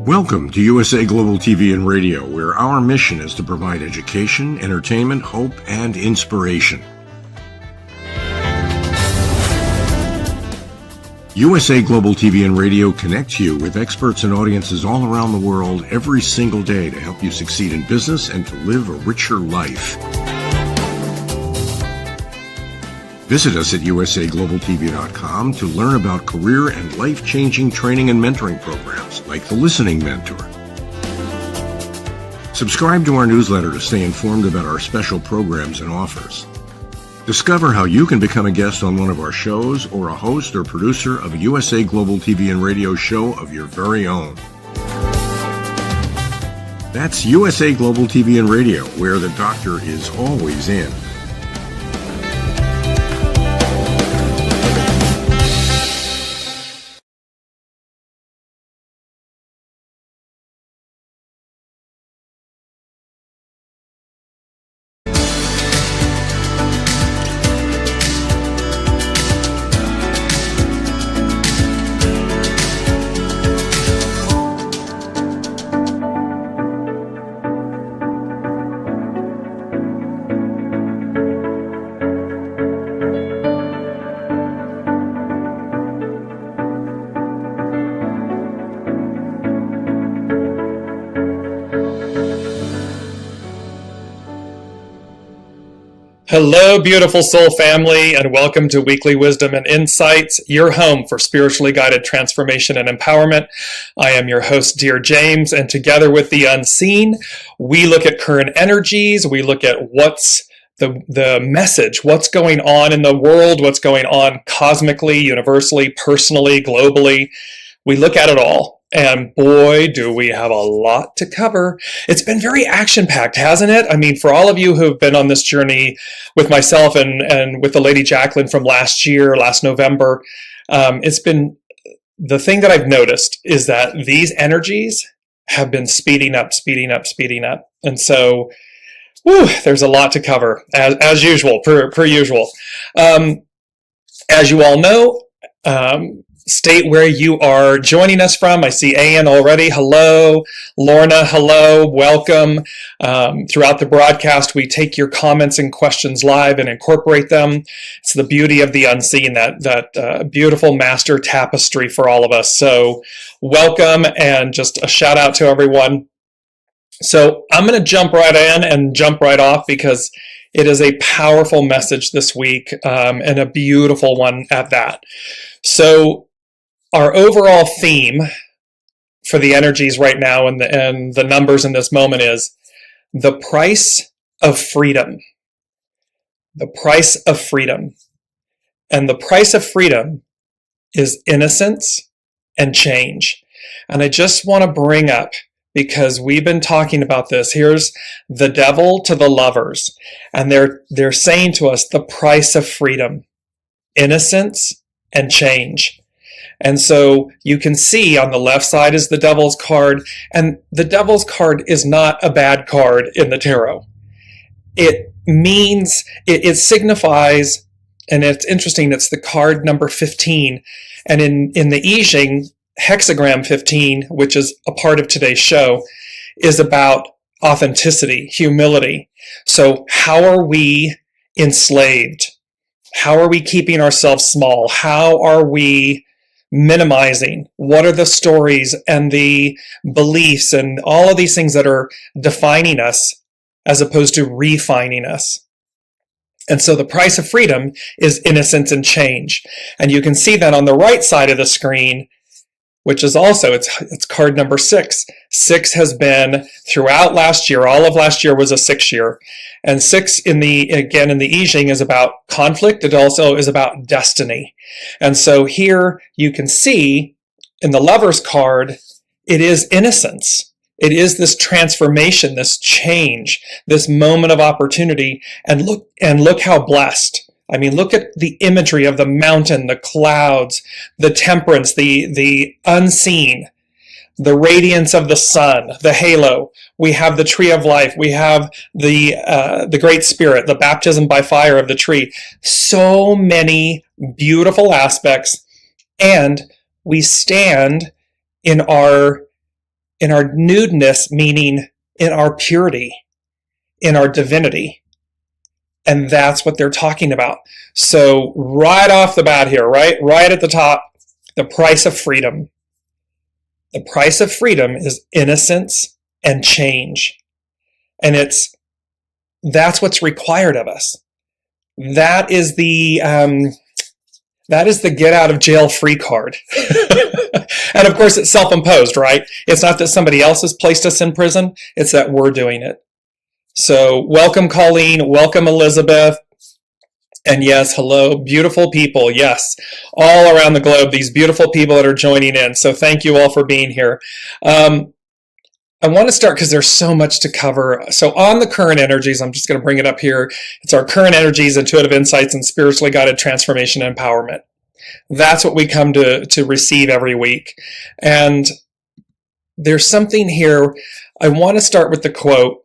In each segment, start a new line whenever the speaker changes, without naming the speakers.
Welcome to USA Global TV and Radio, where our mission is to provide education, entertainment, hope, and inspiration. USA Global TV and Radio connects you with experts and audiences all around the world every single day to help you succeed in business and to live a richer life. Visit us at usaglobaltv.com to learn about career and life-changing training and mentoring programs like the Listening Mentor. Subscribe to our newsletter to stay informed about our special programs and offers. Discover how you can become a guest on one of our shows or a host or producer of a USA Global TV and Radio show of your very own. That's USA Global TV and Radio, where the doctor is always in.
Hello, beautiful soul family, and welcome to Weekly Wisdom and Insights, your home for spiritually guided transformation and empowerment. I am your host, Dearjames, and together with the unseen, we look at current energies, we look at what's the message, what's going on in the world, what's going on cosmically, universally, personally, globally. We look at it all. And boy, do we have a lot to cover. It's been very action-packed, hasn't it? I mean, for all of you who've been on this journey with myself and with the Lady Jacqueline from last November, it's been, the thing that I've noticed is that these energies have been speeding up. And so, there's a lot to cover, as usual, per usual. As you all know, state where you are joining us from. I see Ann already. Hello. Lorna, hello. Welcome. Throughout the broadcast, we take your comments and questions live and incorporate them. It's the beauty of the unseen, that beautiful master tapestry for all of us. So welcome, and just a shout out to everyone. So I'm going to jump right in and jump right off because it is a powerful message this week, and a beautiful one at that. So our overall theme for the energies right now and the numbers in this moment is the price of freedom. The price of freedom. And the price of freedom is innocence and change. And I just want to bring up, because we've been talking about this, here's the devil to the lovers. And they're saying to us the price of freedom, innocence and change. And so you can see on the left side is the devil's card, and the devil's card is not a bad card in the tarot. It means, it signifies, and it's interesting, it's the card number 15. And in the I Ching, hexagram 15, which is a part of today's show, is about authenticity, humility. So how are we enslaved? How are we keeping ourselves small? How are we minimizing? What are the stories and the beliefs and all of these things that are defining us as opposed to refining us? And so the price of freedom is innocence and change. And you can see that on the right side of the screen, which is also, it's card number 6. 6 has been throughout last year. All of last year was a 6 year. And 6 in the I Ching is about conflict. It also is about destiny. And so here you can see in the Lover's card, it is innocence. It is this transformation, this change, this moment of opportunity. And look how blessed. I mean, look at the imagery of the mountain, the clouds, the temperance, the unseen, the radiance of the sun, the halo. We have the tree of life. We have the Great Spirit, the baptism by fire of the tree. So many beautiful aspects, and we stand in our in our nudeness, meaning in our purity, in our divinity. And that's what they're talking about. So right off the bat here, right at the top, the price of freedom. The price of freedom is innocence and change. And that's what's required of us. That is the get out of jail free card. And of course, it's self-imposed, right? It's not that somebody else has placed us in prison. It's that we're doing it. So welcome, Colleen. Welcome, Elizabeth. And yes, hello, beautiful people. Yes, all around the globe, these beautiful people that are joining in. So thank you all for being here. I want to start because there's so much to cover. So on the current energies, I'm just going to bring it up here. It's our current energies, intuitive insights, and spiritually guided transformation and empowerment. That's what we come to receive every week. And there's something here. I want to start with the quote.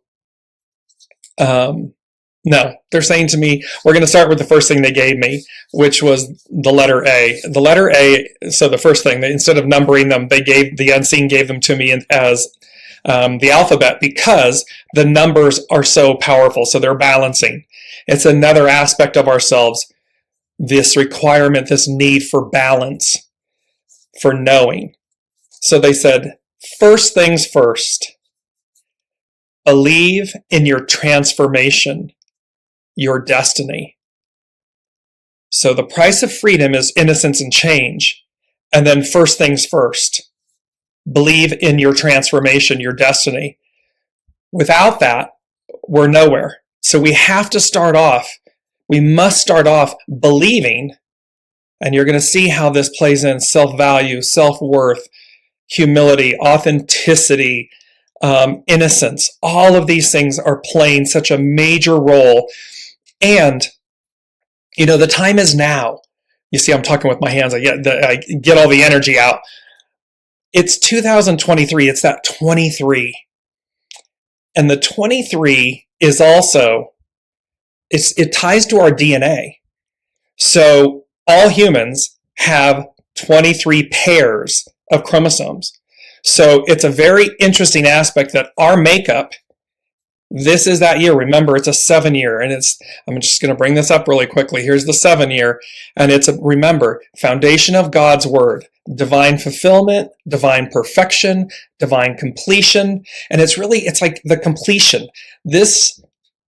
No, they're saying to me, we're going to start with the first thing they gave me, which was the letter A. The letter A, so the first thing, instead of numbering them, the unseen gave them to me as the alphabet, because the numbers are so powerful. So they're balancing. It's another aspect of ourselves, this requirement, this need for balance, for knowing. So they said, first things first, believe in your transformation, your destiny. So the price of freedom is innocence and change. And then first things first, believe in your transformation, your destiny. Without that, we're nowhere. So we have to start off. We must start off believing, and you're going to see how this plays in self-value, self-worth, humility, authenticity, innocence. All of these things are playing such a major role. And, the time is now. You see, I'm talking with my hands. I get all the energy out. It's 2023. It's that 23. And the 23 is also, it ties to our DNA. So all humans have 23 pairs of chromosomes. So it's a very interesting aspect that our makeup, this is that year. Remember, it's a 7-year, and I'm just going to bring this up really quickly. Here's the 7-year, and remember, foundation of God's word, divine fulfillment, divine perfection, divine completion. And it's like the completion.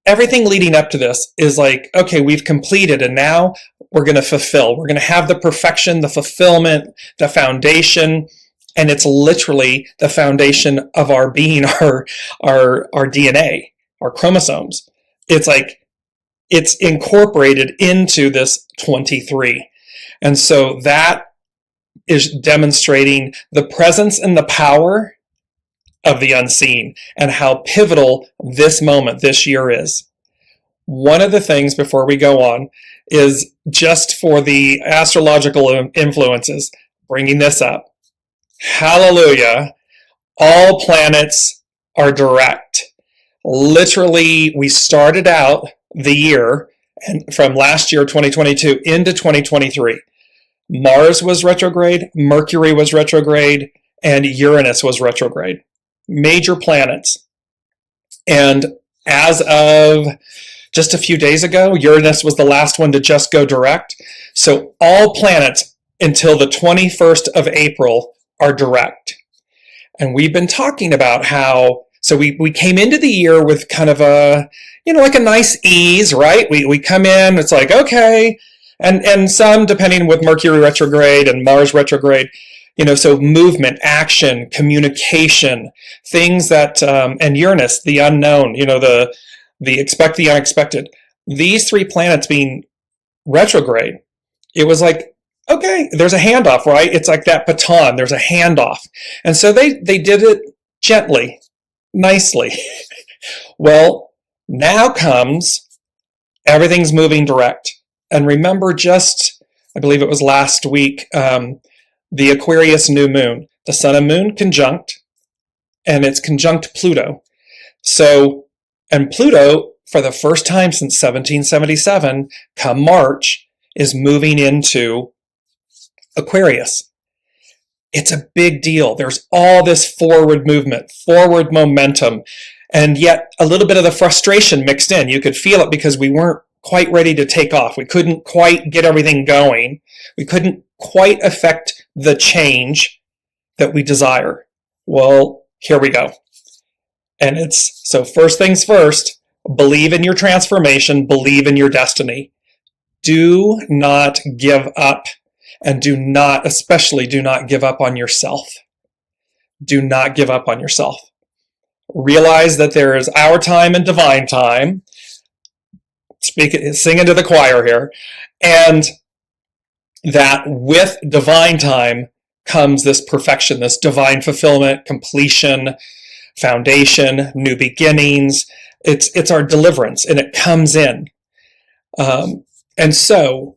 Everything leading up to this is like, okay, we've completed, and now we're going to fulfill. We're going to have the perfection, the fulfillment, the foundation. And it's literally the foundation of our being, our DNA, our chromosomes. It's like, it's incorporated into this 23. And so that is demonstrating the presence and the power of the unseen and how pivotal this moment, this year is. One of the things before we go on is just for the astrological influences, bringing this up. Hallelujah. All planets are direct. Literally, we started out the year and from last year, 2022, into 2023. Mars was retrograde, Mercury was retrograde, and Uranus was retrograde. Major planets. And as of just a few days ago, Uranus was the last one to just go direct. So all planets until the 21st of April are direct. And we've been talking about how, so we came into the year with kind of a, like a nice ease, right? We come in, it's like, okay. And some, depending with Mercury retrograde and Mars retrograde, so movement, action, communication, things that, and Uranus, the unknown, the expect the unexpected. These three planets being retrograde, it was like, okay, there's a handoff, right? It's like that baton. There's a handoff. And so they did it gently, nicely. Well, now comes everything's moving direct. And remember I believe it was last week, the Aquarius new moon, the sun and moon conjunct, and it's conjunct Pluto. So, and Pluto, for the first time since 1777, come March, is moving into Aquarius. It's a big deal. There's all this forward movement, forward momentum, and yet a little bit of the frustration mixed in. You could feel it because we weren't quite ready to take off. We couldn't quite get everything going. We couldn't quite affect the change that we desire. Well, here we go. And so first things first, believe in your transformation, believe in your destiny. Do not give up, and especially do not give up on yourself. Do not give up on yourself. Realize that there is our time and divine time. Sing into the choir here. And that with divine time comes this perfection, this divine fulfillment, completion, foundation, new beginnings. It's our deliverance, and it comes in. And so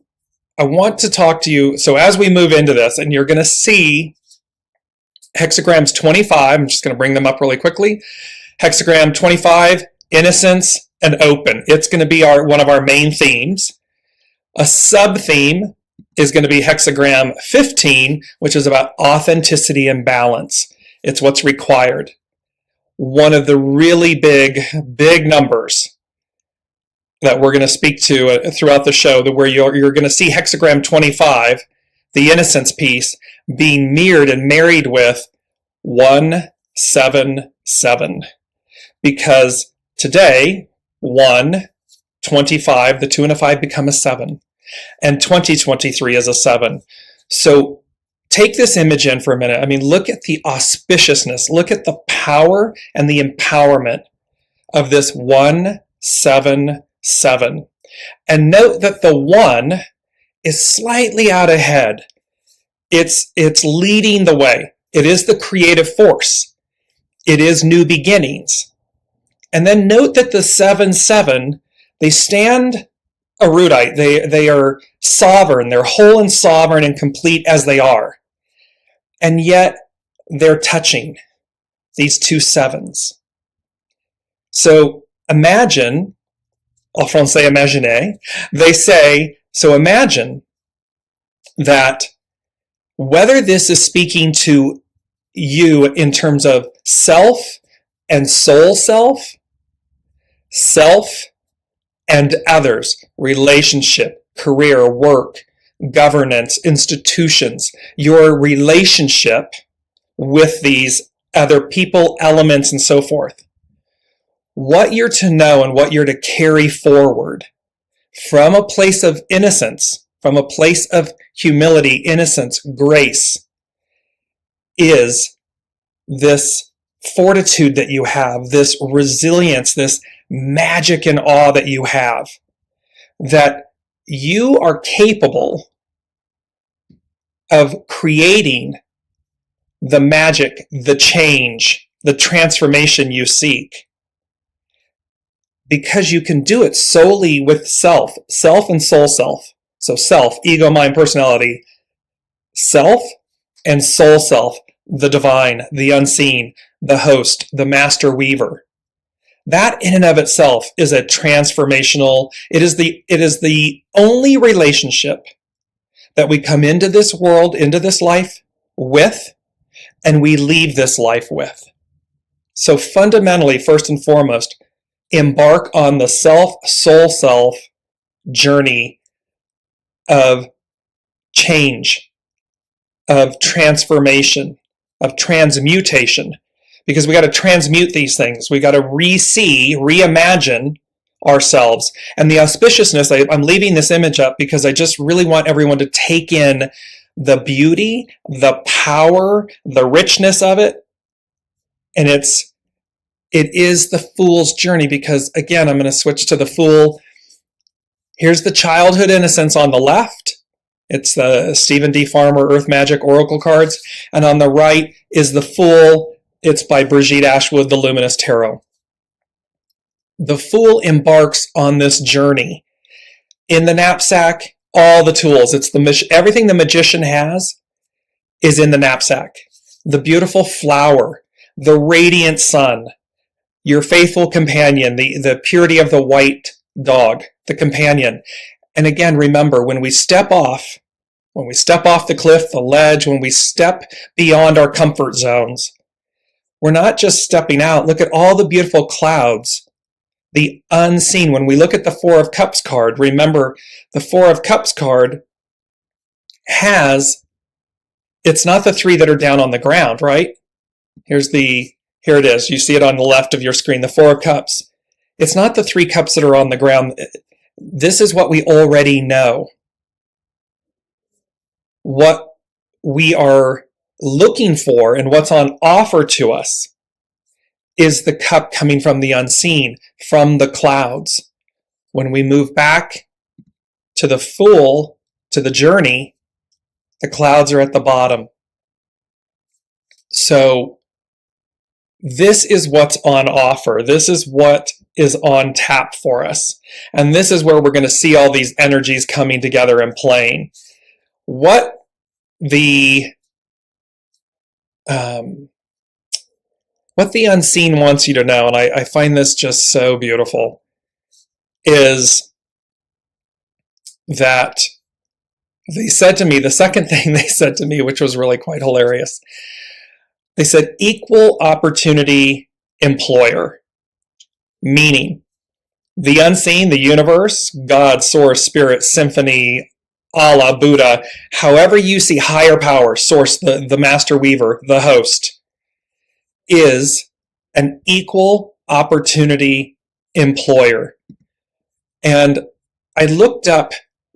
I want to talk to you. So as we move into this, and you're going to see hexagrams 25, I'm just going to bring them up really quickly. Hexagram 25, innocence and open. It's going to be one of our main themes. A sub-theme is going to be hexagram 15, which is about authenticity and balance. It's what's required. One of the really big numbers that we're going to speak to throughout the show, where you're going to see hexagram 25, the innocence piece, being mirrored and married with 177. Because today, 1, 25, the 2 and a 5 become a 7. And 2023 is a 7. So take this image in for a minute. I mean, look at the auspiciousness. Look at the power and the empowerment of this 177. And note that the 1 is slightly out ahead. It's leading the way. It is the creative force. It is new beginnings. And then note that the 7-7, they stand erudite. They are sovereign. They're whole and sovereign and complete as they are. And yet they're touching these two 7s. So imagine, en français imaginer, they say, so imagine that whether this is speaking to you in terms of self and soul self, self and others, relationship, career, work, governance, institutions, your relationship with these other people, elements, and so forth. What you're to know and what you're to carry forward from a place of innocence, from a place of humility, innocence, grace, is this fortitude that you have, this resilience, this magic and awe that you have, that you are capable of creating the magic, the change, the transformation you seek. Because you can do it solely with self and soul self. So self, ego, mind, personality, self and soul self, the divine, the unseen, the host, the master weaver. That in and of itself is a transformational, it is the only relationship that we come into this world, into this life with, and we leave this life with. So fundamentally, first and foremost, embark on the soul self journey of change, of transformation, of transmutation. Because we got to transmute these things. We got to reimagine ourselves. And the auspiciousness, I'm leaving this image up because I just really want everyone to take in the beauty, the power, the richness of it. And it is the fool's journey, because again, I'm going to switch to the fool. Here's the childhood innocence on the left. It's the Stephen D. Farmer Earth Magic Oracle cards. And on the right is the fool. It's by Brigitte Ashwood, the Luminous Tarot. The fool embarks on this journey. In the knapsack, all the tools. It's everything the magician has is in the knapsack. The beautiful flower, the radiant sun, your faithful companion, the purity of the white dog, the companion. And again, remember, when we step off when we step off the cliff, the ledge, when we step beyond our comfort zones, we're not just stepping out. Look at all the beautiful clouds, the unseen. When we look at the Four of Cups card, remember the Four of Cups card it's not the three that are down on the ground, right? Here it is. You see it on the left of your screen, the Four of Cups. It's not the three cups that are on the ground. This is what we already know. What we are looking for and what's on offer to us is the cup coming from the unseen, from the clouds. When we move back to the Fool, to the journey, the clouds are at the bottom. So this is what's on offer. This is what is on tap for us. And this is where we're going to see all these energies coming together and playing. What the unseen wants you to know, and I find this just so beautiful, is that they said to me, the second thing they said to me, which was really quite hilarious, they said equal opportunity employer, meaning the unseen, the universe, God, source, spirit, symphony, Allah, Buddha, however you see higher power, source, the master weaver, the host, is an equal opportunity employer. And I looked up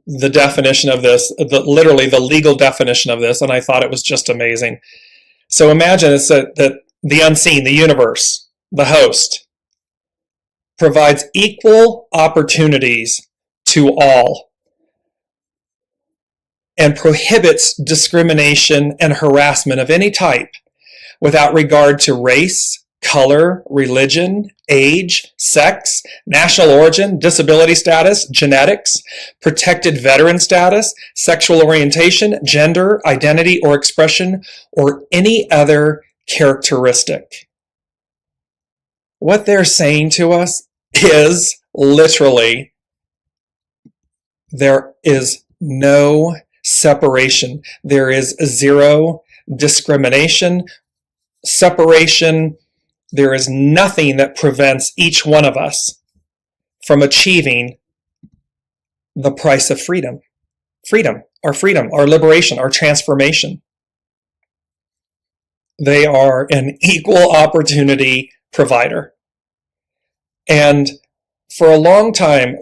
the definition of this, literally the legal definition of this, and I thought it was just amazing. So imagine it's that the unseen, the universe, the host, provides equal opportunities to all and prohibits discrimination and harassment of any type without regard to race, color, religion, age, sex, national origin, disability status, genetics, protected veteran status, sexual orientation, gender, identity or expression, or any other characteristic. What they're saying to us is literally, there is no separation. There is zero discrimination, separation. There is nothing that prevents each one of us from achieving the price of freedom. Freedom, our liberation, our transformation. They are an equal opportunity provider. And for a long time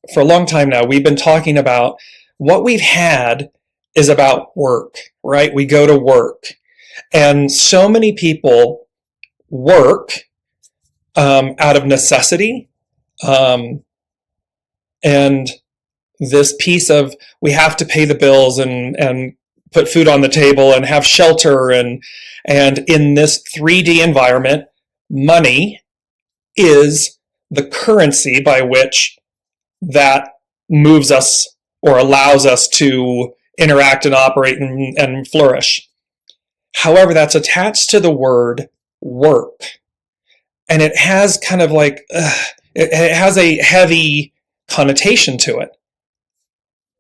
now, we've been talking about what we've had is about work, right? We go to work. And so many people work out of necessity. And this piece of we have to pay the bills and put food on the table and have shelter. And in this 3D environment, money is the currency by which that moves us or allows us to interact and operate and flourish. However, that's attached to the word work. And it has kind of like, it has a heavy connotation to it.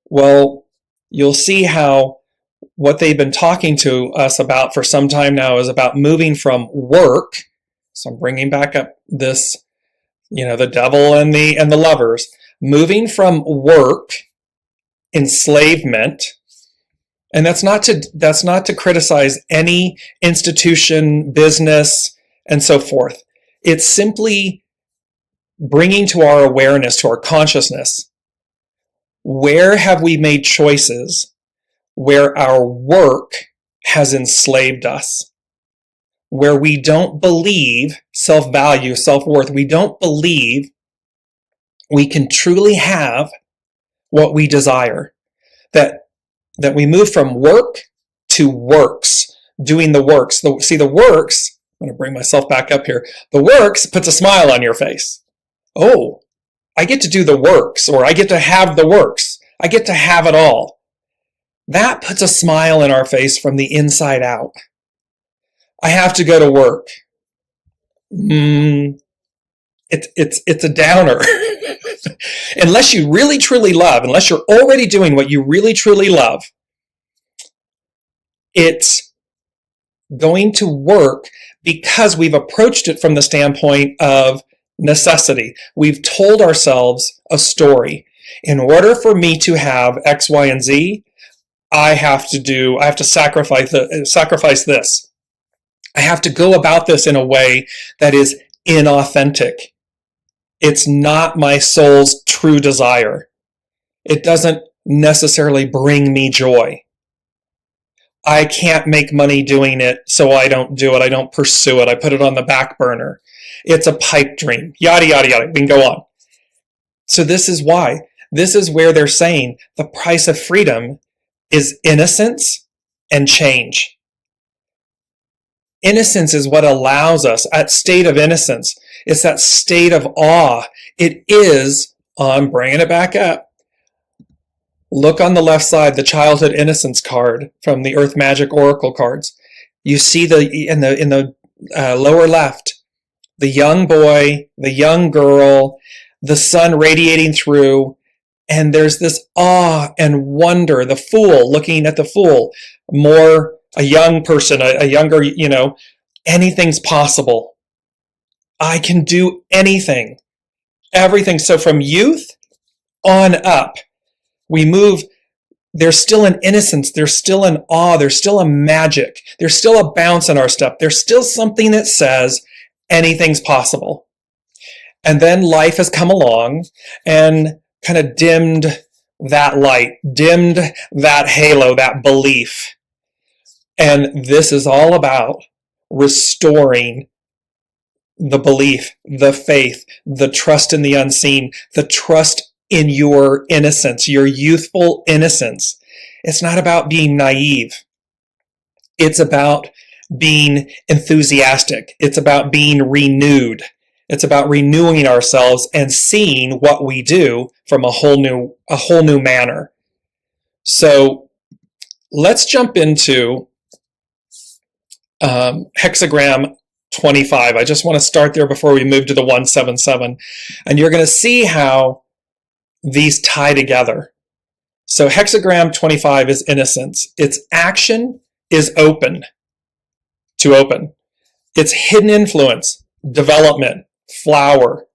Well, you'll see how what they've been talking to us about for some time now is about moving from work. So I'm bringing back up this, the devil and the lovers, moving from work, enslavement. And that's not to criticize any institution, business, and so forth. It's simply bringing to our awareness, to our consciousness, where have we made choices where our work has enslaved us, where we don't believe self-value, self-worth, we don't believe we can truly have what we desire, that we move from work to works, doing the works. The works, I'm going to bring myself back up here. The works puts a smile on your face. Oh, I get to do the works, or I get to have the works. I get to have it all. That puts a smile in our face from the inside out. I have to go to work. It's a downer. Unless you really truly love, unless you're already doing what you really truly love, It's going to work because we've approached it from the standpoint of necessity. We've told ourselves a story. In order for me to have X, Y, and Z, I have to sacrifice this. I have to go about this in a way that is inauthentic. It's not my soul's true desire. It doesn't necessarily bring me joy. I can't make money doing it, so I don't do it. I don't pursue it. I put it on the back burner. It's a pipe dream. Yada, yada, yada. We can go on. So this is why. This is where they're saying the price of freedom is innocence and change. Innocence is what allows us, at state of innocence, it's that state of awe. It is, I'm bringing it back up. Look on the left side, the childhood innocence card from the Earth Magic Oracle cards. You see in the lower left, the young boy, the young girl, the sun radiating through, and there's this awe and wonder. The fool, looking at the fool, more a young person, a younger, anything's possible. I can do anything, everything. So from youth on up, we move, there's still an innocence, there's still an awe, there's still a magic, there's still a bounce in our step, there's still something that says anything's possible. And then life has come along and kind of dimmed that light, dimmed that halo, that belief. And this is all about restoring the belief, the faith, the trust in the unseen, the trust in your innocence, your youthful innocence. It's not about being naive. It's about being enthusiastic. It's about being renewed. It's about renewing ourselves and seeing what we do from a whole new manner. So let's jump into hexagram 25. I just want to start there before we move to the 177. And you're going to see how these tie together. So hexagram 25 is innocence. Its action is open. To open. Its hidden influence, development, flower.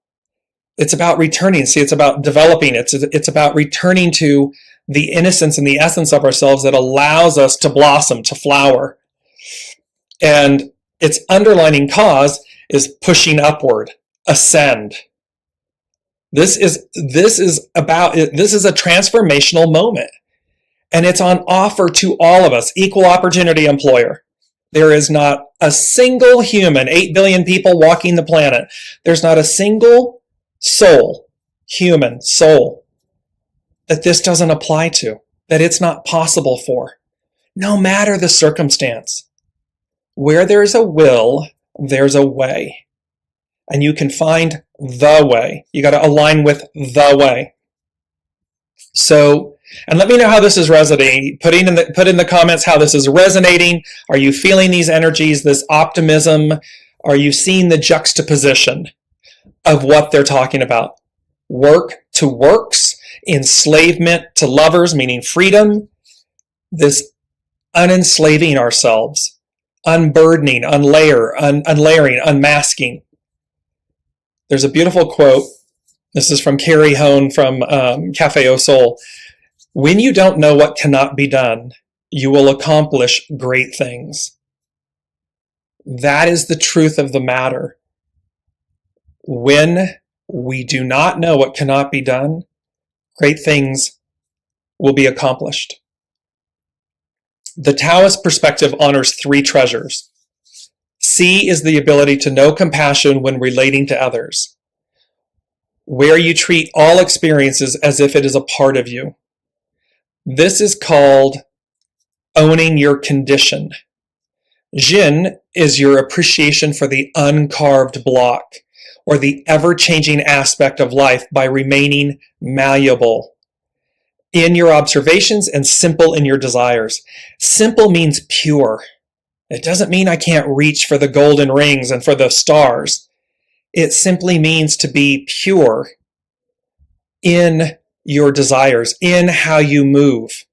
It's about returning. See, it's about developing. It's about returning to the innocence and the essence of ourselves that allows us to blossom, to flower. And its underlining cause is pushing upward, ascend. This is a transformational moment. And it's on offer to all of us, equal opportunity employer. There is not a single human, 8 billion people walking the planet. There's not a single soul, human soul, that this doesn't apply to, that it's not possible for, no matter the circumstance. Where there's a will, there's a way. And you can find the way. You got to align with the way. So, and let me know how this is resonating. Put in the comments how this is resonating. Are you feeling these energies, this optimism? Are you seeing the juxtaposition of what they're talking about? Work to works, enslavement to lovers, meaning freedom. This unenslaving ourselves, unburdening, unlayering, unmasking. There's a beautiful quote. This is from Carrie Hone from Cafe Au Sol. When you don't know what cannot be done, you will accomplish great things. That is the truth of the matter. When we do not know what cannot be done, great things will be accomplished. The Taoist perspective honors 3 treasures. C is the ability to know compassion when relating to others, where you treat all experiences as if it is a part of you. This is called owning your condition. Jin is your appreciation for the uncarved block, or the ever-changing aspect of life by remaining malleable in your observations and simple in your desires. Simple means pure. It doesn't mean I can't reach for the golden rings and for the stars. It simply means to be pure in your desires, in how you move,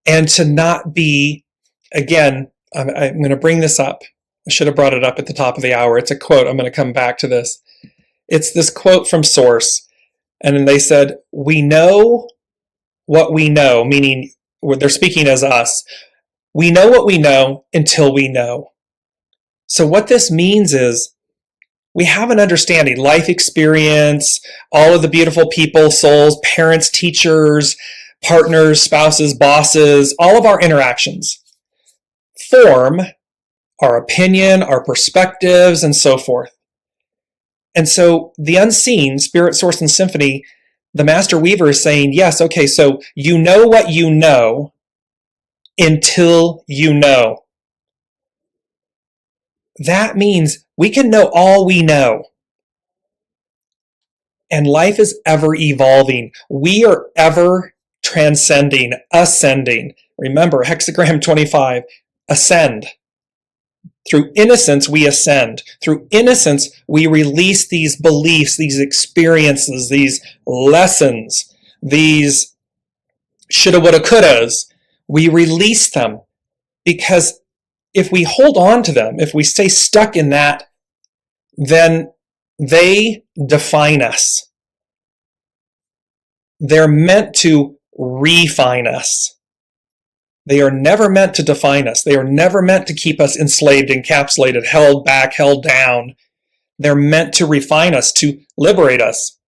and to not be again, I'm going to bring this up. I should have brought it up at the top of the hour. It's a quote. I'm going to come back to this. It's this quote from Source. And then they said, we know what we know, meaning they're speaking as us. We know what we know until we know. So what this means is we have an understanding, life experience, all of the beautiful people, souls, parents, teachers, partners, spouses, bosses, all of our interactions form our opinion, our perspectives, and so forth. And so the unseen, Spirit, Source, and Symphony, the Master Weaver is saying, yes, okay, so you know what you know until you know. That means we can know all we know. And life is ever evolving. We are ever transcending, ascending. Remember, hexagram 25, ascend. Through innocence, we ascend. Through innocence, we release these beliefs, these experiences, these lessons, these shoulda, woulda, couldas. We release them because if we hold on to them, if we stay stuck in that, then they define us. They're meant to refine us. They are never meant to define us. They are never meant to keep us enslaved, encapsulated, held back, held down. They're meant to refine us, to liberate us,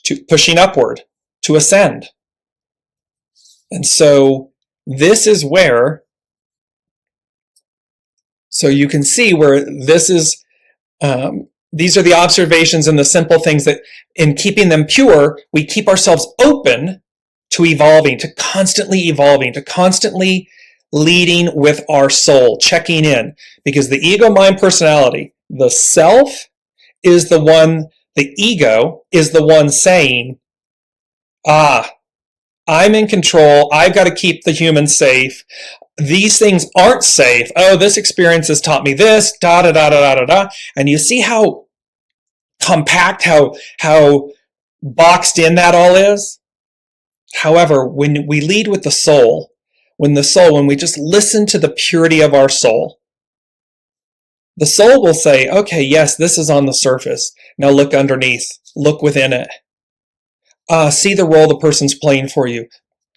to pushing upward, to ascend. And so this is where, so you can see where this is, these are the observations and the simple things that in keeping them pure, we keep ourselves open to evolving, to constantly leading with our soul, checking in. Because the ego, mind, personality, the self is the one, the ego is the one saying, I'm in control. I've got to keep the human safe. These things aren't safe. Oh, this experience has taught me this, da, da, da, da, da, da. And you see how compact, how boxed in that all is? However, when we lead with the soul, when we just listen to the purity of our soul, the soul will say, okay, yes, this is on the surface. Now look underneath, look within it. See the role the person's playing for you.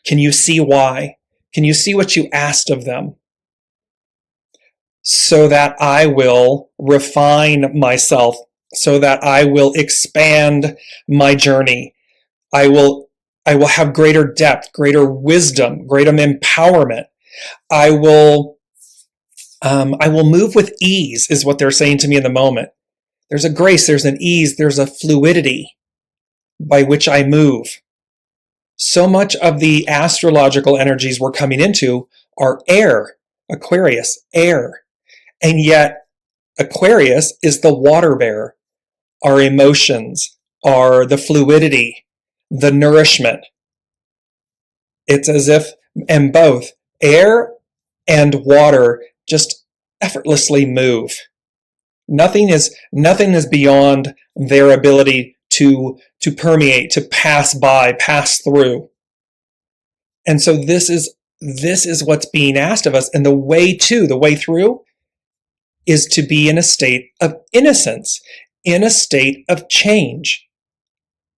Can you see why? Can you see what you asked of them? So that I will refine myself, so that I will expand my journey. I will have greater depth, greater wisdom, greater empowerment. I will move with ease, is what they're saying to me in the moment. There's a grace, there's an ease, there's a fluidity by which I move. So much of the astrological energies we're coming into are air, Aquarius, air. And yet Aquarius is the water bearer. Our emotions are the fluidity, the nourishment. It's as if, and both air and water just effortlessly move. Nothing is beyond their ability to permeate, to pass by, pass through. And so this is what's being asked of us. And the way through is to be in a state of innocence, in a state of change.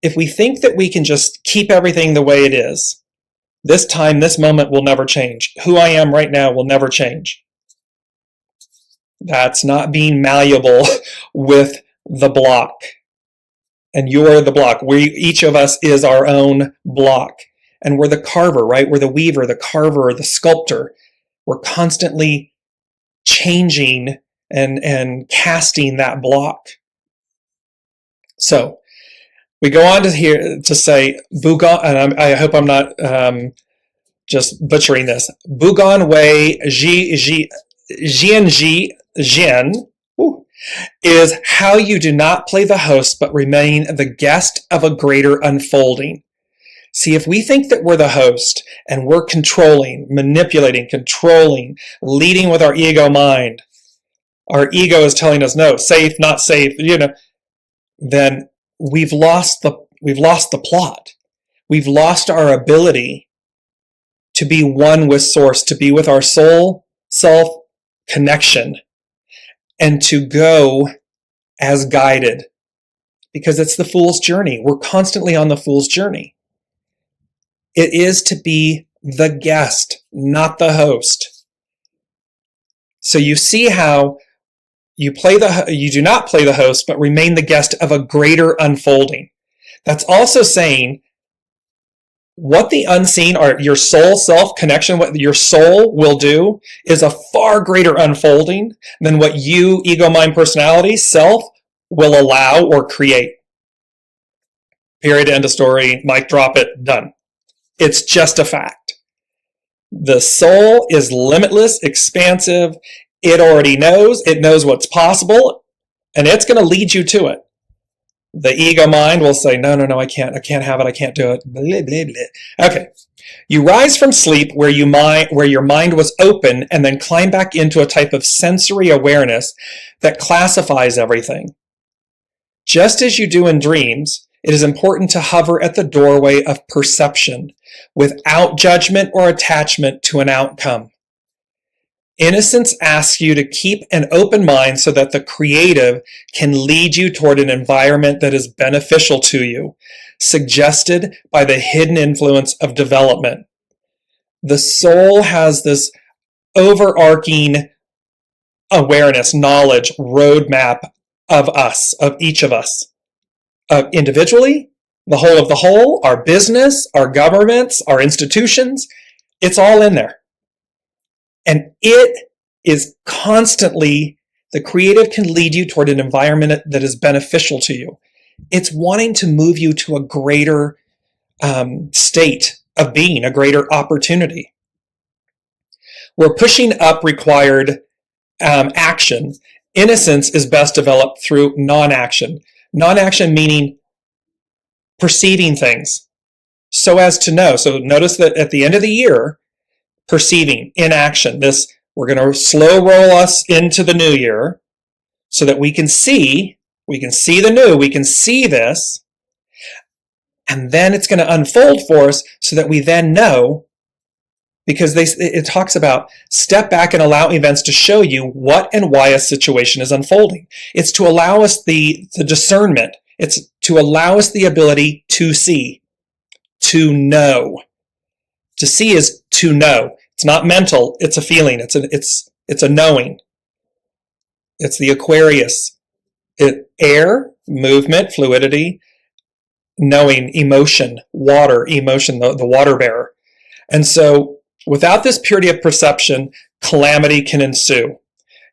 If we think that we can just keep everything the way it is, this time, this moment will never change. Who I am right now will never change. That's not being malleable with the block. And you're the block. Each of us is our own block. And we're the carver, right? We're the weaver, the carver, the sculptor. We're constantly changing and casting that block. So we go on to say, Bugan, and I hope I'm not just butchering this. Bugan Wei Jian is how you do not play the host, but remain the guest of a greater unfolding. See, if we think that we're the host and we're controlling, manipulating, controlling, leading with our ego mind, our ego is telling us no, safe, not safe, then we've lost the plot. We've lost our ability to be one with Source, to be with our soul, self-connection and to go as guided, because it's the fool's journey. We're constantly on the fool's journey. It is to be the guest, not the host. So you see how you do not play the host, but remain the guest of a greater unfolding. That's also saying what the unseen, or your soul self-connection, what your soul will do is a far greater unfolding than what you, ego, mind, personality, self, will allow or create. Period, end of story, mic drop it, done. It's just a fact. The soul is limitless, expansive. It already knows. It knows what's possible, and it's going to lead you to it. The ego mind will say, no, I can't have it. I can't do it. Blah, blah, blah. Okay. You rise from sleep where your mind was open and then climb back into a type of sensory awareness that classifies everything. Just as you do in dreams, it is important to hover at the doorway of perception without judgment or attachment to an outcome. Innocence asks you to keep an open mind so that the creative can lead you toward an environment that is beneficial to you, suggested by the hidden influence of development. The soul has this overarching awareness, knowledge, roadmap of us, of each of us. Individually, the whole of the whole, our business, our governments, our institutions, it's all in there. And it is constantly, the creative can lead you toward an environment that is beneficial to you. It's wanting to move you to a greater state of being, a greater opportunity. Where pushing up required action, innocence is best developed through non-action. Non-action meaning perceiving things so as to know. So notice that at the end of the year, perceiving, inaction, we're going to slow roll us into the new year so that we can see the new, we can see this, and then it's going to unfold for us so that we then know, because it talks about step back and allow events to show you what and why a situation is unfolding. It's to allow us the discernment. It's to allow us the ability to see, to know. To see is to know. It's not mental. It's a feeling. It's a knowing. It's the Aquarius. Air, movement, fluidity, knowing, emotion, water, emotion, the water bearer. And so without this purity of perception, calamity can ensue.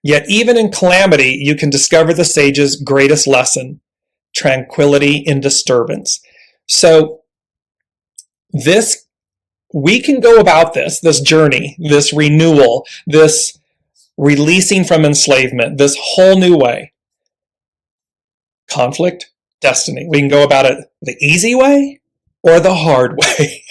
Yet even in calamity, you can discover the sage's greatest lesson, tranquility in disturbance. So we can go about this journey, this renewal, this releasing from enslavement, this whole new way. Conflict, destiny. We can go about it the easy way or the hard way.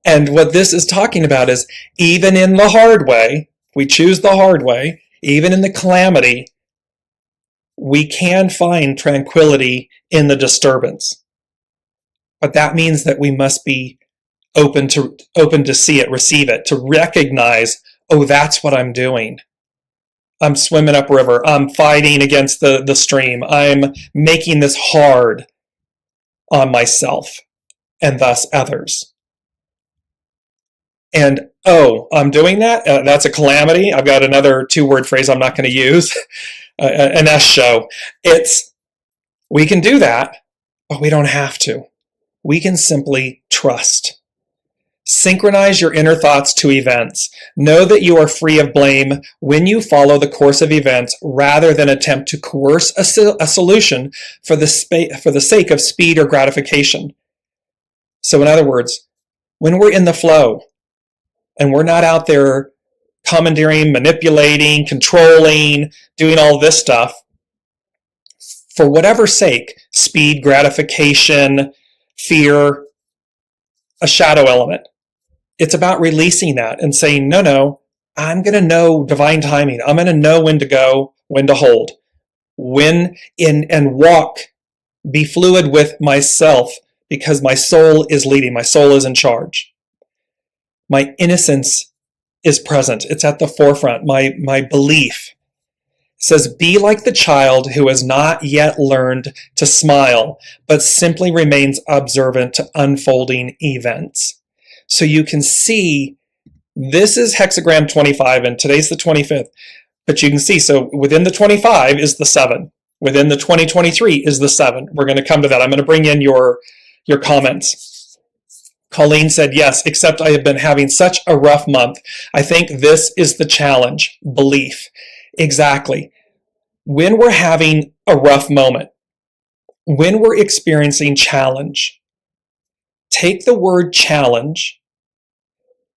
And what this is talking about is even in the hard way, we choose the hard way, even in the calamity, we can find tranquility in the disturbance. But that means that we must be open to see it, receive it, to recognize, oh, that's what I'm doing. I'm swimming upriver. I'm fighting against the stream. I'm making this hard on myself and thus others. And, oh, I'm doing that? That's a calamity. I've got another 2-word phrase I'm not going to use. An S show. We can do that, but we don't have to. We can simply trust. Synchronize your inner thoughts to events. Know that you are free of blame when you follow the course of events rather than attempt to coerce a solution for the sake of speed or gratification. So in other words, when we're in the flow and we're not out there commandeering, manipulating, controlling, doing all this stuff, for whatever sake, speed, gratification, fear, a shadow element. It's about releasing that and saying, no, I'm going to know divine timing. I'm going to know when to go, when to hold, when in and walk, be fluid with myself because my soul is leading. My soul is in charge. My innocence is present. It's at the forefront. My belief says, be like the child who has not yet learned to smile, but simply remains observant to unfolding events. So you can see this is hexagram 25, and today's the 25th. But you can see, so within the 25 is the 7. Within the 2023 is the 7. We're going to come to that. I'm going to bring in your comments. Colleen said, yes, except I have been having such a rough month. I think this is the challenge. Belief. Exactly. When we're having a rough moment, when we're experiencing challenge, take the word challenge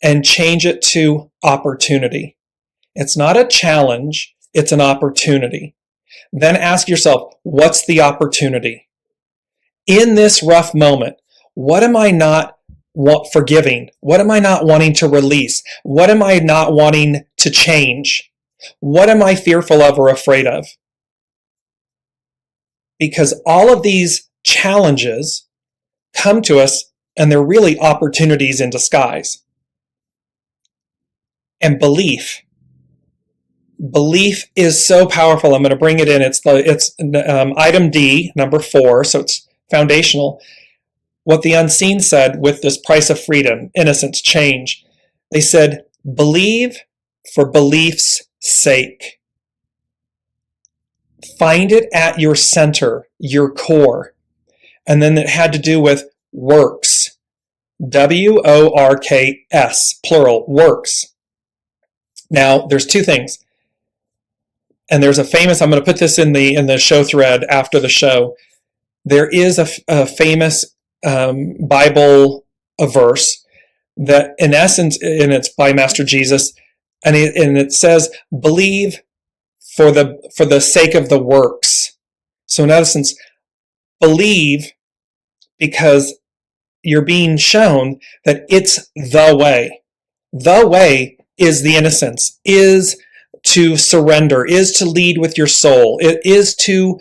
and change it to opportunity. It's not a challenge, it's an opportunity. Then ask yourself, what's the opportunity? In this rough moment, what am I not forgiving? What am I not wanting to release? What am I not wanting to change? What am I fearful of or afraid of? Because all of these challenges come to us and they're really opportunities in disguise. And belief is so powerful. I'm going to bring it in. It's item D, number 4, so it's foundational. What the unseen said with this price of freedom, innocence, change. They said, believe for belief's sake. Find it at your center, your core. And then it had to do with works. W-O-R-K-S, plural, works. Now, there's 2 things. And there's a famous, I'm going to put this in the show thread after the show. There is a famous Bible verse that, in essence, and it's by Master Jesus, and it says, believe for the sake of the works. So in essence, believe because you're being shown that it's the way. The way is the innocence, is to surrender, is to lead with your soul. It is to,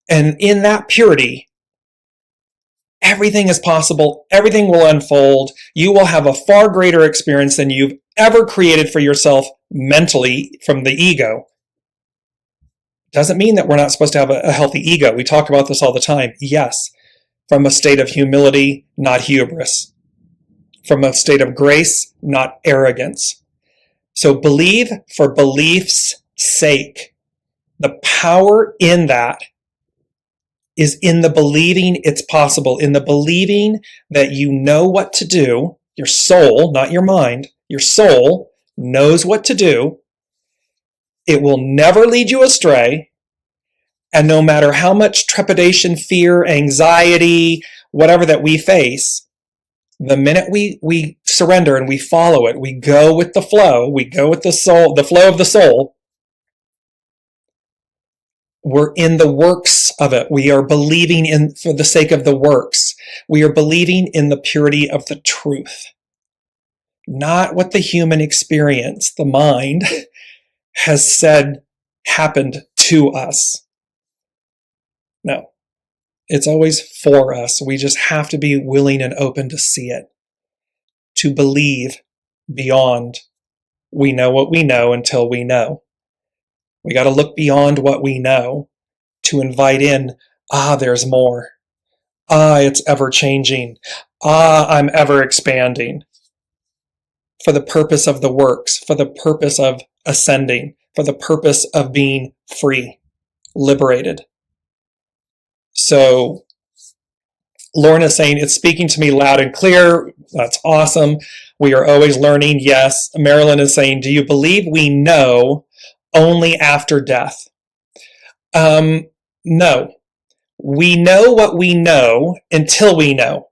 and in that purity, everything is possible. Everything will unfold. You will have a far greater experience than you've ever created for yourself mentally from the ego. Doesn't mean that we're not supposed to have a healthy ego. We talk about this all the time. Yes, from a state of humility, not hubris. From a state of grace, not arrogance. So believe for belief's sake. The power in that is in the believing it's possible, in the believing that you know what to do. Your soul, not your mind, your soul knows what to do. It will never lead you astray. And no matter how much trepidation, fear, anxiety, whatever that we face, the minute we surrender and we follow it, we go with the flow, we go with the soul, the flow of the soul, we're in the works of it. We are believing in for the sake of the works. We are believing in the purity of the truth. Not what the human experience, the mind, has said happened to us. No. It's always for us. We just have to be willing and open to see it. To believe beyond we know what we know until we know. We got to look beyond what we know to invite in, there's more. It's ever changing. I'm ever expanding. For the purpose of the works, for the purpose of ascending, for the purpose of being free, liberated. So Lorna's saying, it's speaking to me loud and clear. That's awesome. We are always learning. Yes. Marilyn is saying, do you believe we know only after death? No. We know what we know until we know.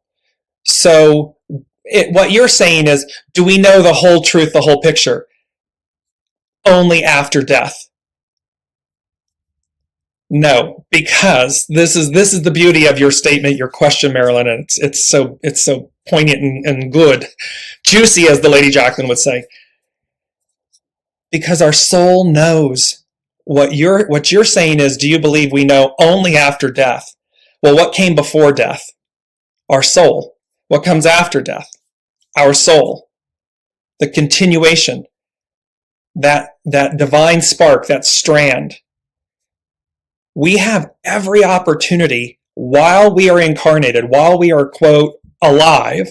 So what you're saying is, do we know the whole truth, the whole picture? Only after death. No, because this is the beauty of your statement, your question, Marilyn, and it's so poignant and good, juicy, as the Lady Jacqueline would say. Because our soul knows. What you're saying is, do you believe we know only after death? Well, what came before death? Our soul. What comes after death? Our soul. The continuation. that divine spark, that strand. We have every opportunity while we are incarnated, while we are, quote, alive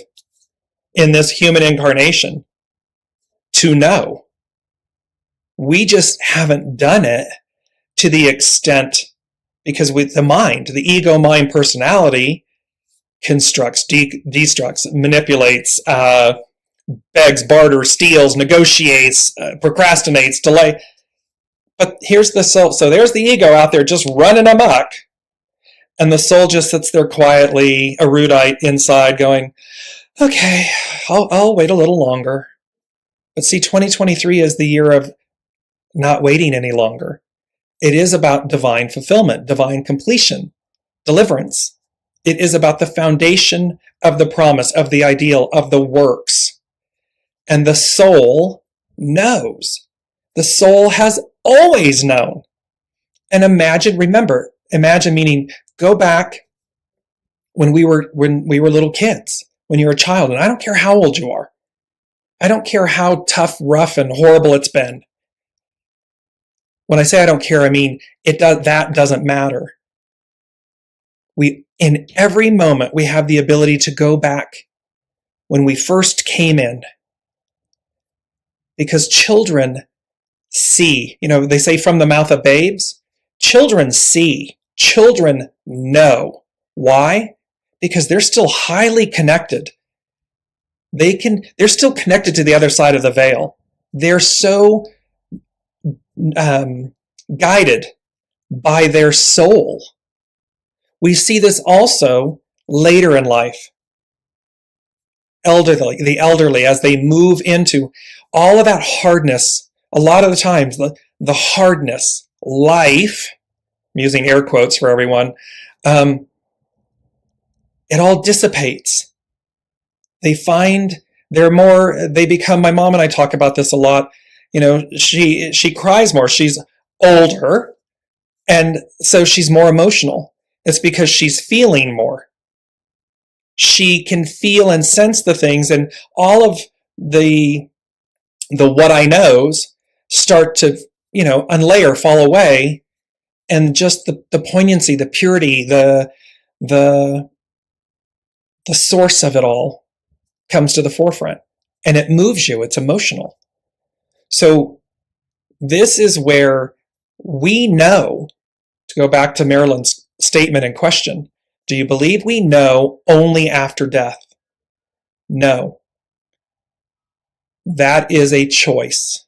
in this human incarnation, to know. We just haven't done it to the extent, because with the mind, the ego, mind, personality constructs, destructs, manipulates, begs, barters, steals, negotiates, procrastinates, delay. But here's the soul. So there's the ego out there just running amok. And the soul just sits there quietly, erudite inside, going, okay, I'll wait a little longer. But see, 2023 is the year of not waiting any longer. It is about divine fulfillment, divine completion, deliverance. It is about the foundation of the promise, of the ideal, of the works. And the soul knows. The soul has always known. And imagine meaning go back when we were little kids, when you were a child, and I don't care how old you are. I don't care how tough, rough, and horrible it's been. When I say I don't care, I mean that doesn't matter. In every moment, we have the ability to go back when we first came in. Because children see, they say from the mouth of babes, children see, children know. Why? Because they're still highly connected. They're still connected to the other side of the veil. They're so guided by their soul. We see this also later in life. The elderly, as they move into all of that hardness, a lot of the times, the hardness, life, I'm using air quotes for everyone, it all dissipates. They become, my mom and I talk about this a lot, she cries more. She's older, and so she's more emotional. It's because she's feeling more. She can feel and sense the things, and all of the what I knows start to, unlayer, fall away, and just the poignancy, the purity, the source of it all comes to the forefront, and it moves you. It's emotional. So this is where we know, to go back to Marilyn's statement and question, do you believe we know only after death? No. That is a choice.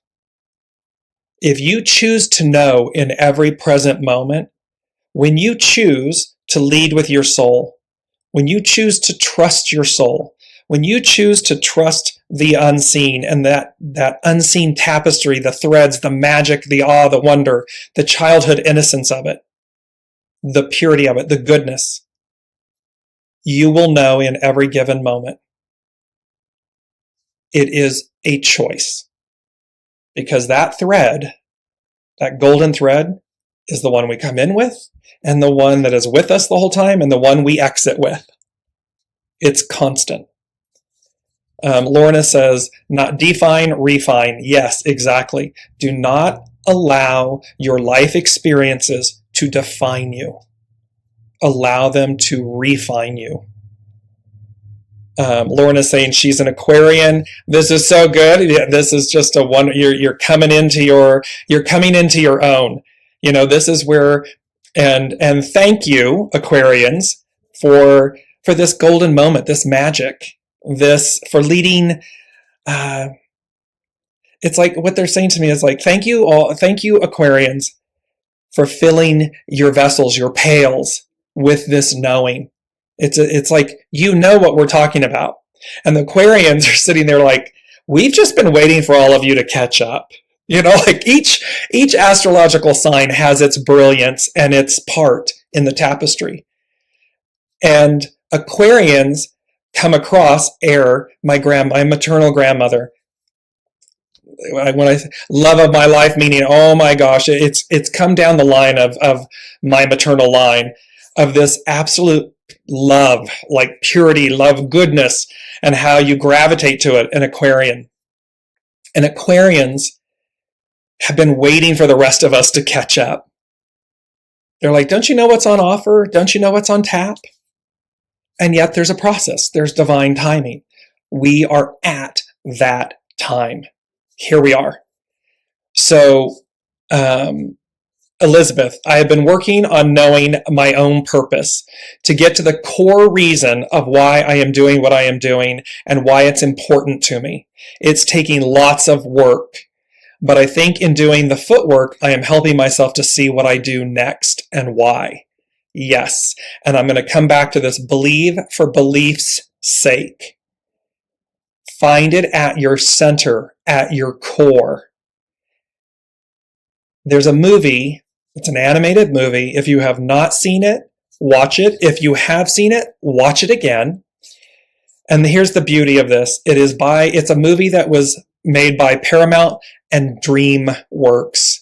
If you choose to know in every present moment, when you choose to lead with your soul, when you choose to trust your soul, when you choose to trust the unseen and that unseen tapestry, the threads, the magic, the awe, the wonder, the childhood innocence of it, the purity of it, the goodness, you will know in every given moment. It is a choice. Because that thread, that golden thread, is the one we come in with, and the one that is with us the whole time, and the one we exit with. It's constant. Lorna says, not define, refine. Yes, exactly. Do not allow your life experiences to define you. Allow them to refine you. Lorna's saying she's an Aquarian. This is so good. Yeah, this is just a one. You're coming into your own. This is where, and thank you, Aquarians, for this golden moment, this magic, for leading. It's like what they're saying to me is like, thank you all, thank you, Aquarians, for filling your vessels, your pails, with this knowing. It's like, what we're talking about. And the Aquarians are sitting there like, we've just been waiting for all of you to catch up. Like each astrological sign has its brilliance and its part in the tapestry. And Aquarians come across air, my maternal grandmother. When I love of my life, meaning, oh my gosh, it's come down the line of my maternal line of this absolute love, like purity, love, goodness, and how you gravitate to it. An Aquarian. And Aquarians have been waiting for the rest of us to catch up. They're like, don't you know what's on offer? Don't you know what's on tap? And yet there's a process. There's divine timing. We are at that time. Here we are. So, Elizabeth, I have been working on knowing my own purpose to get to the core reason of why I am doing what I am doing and why it's important to me. It's taking lots of work, but I think in doing the footwork, I am helping myself to see what I do next and why. Yes, and I'm going to come back to this believe for belief's sake. Find it at your center, at your core. There's a movie, it's an animated movie. If you have not seen it, watch it. If you have seen it, watch it again. And here's the beauty of this. It's a movie that was made by Paramount and DreamWorks.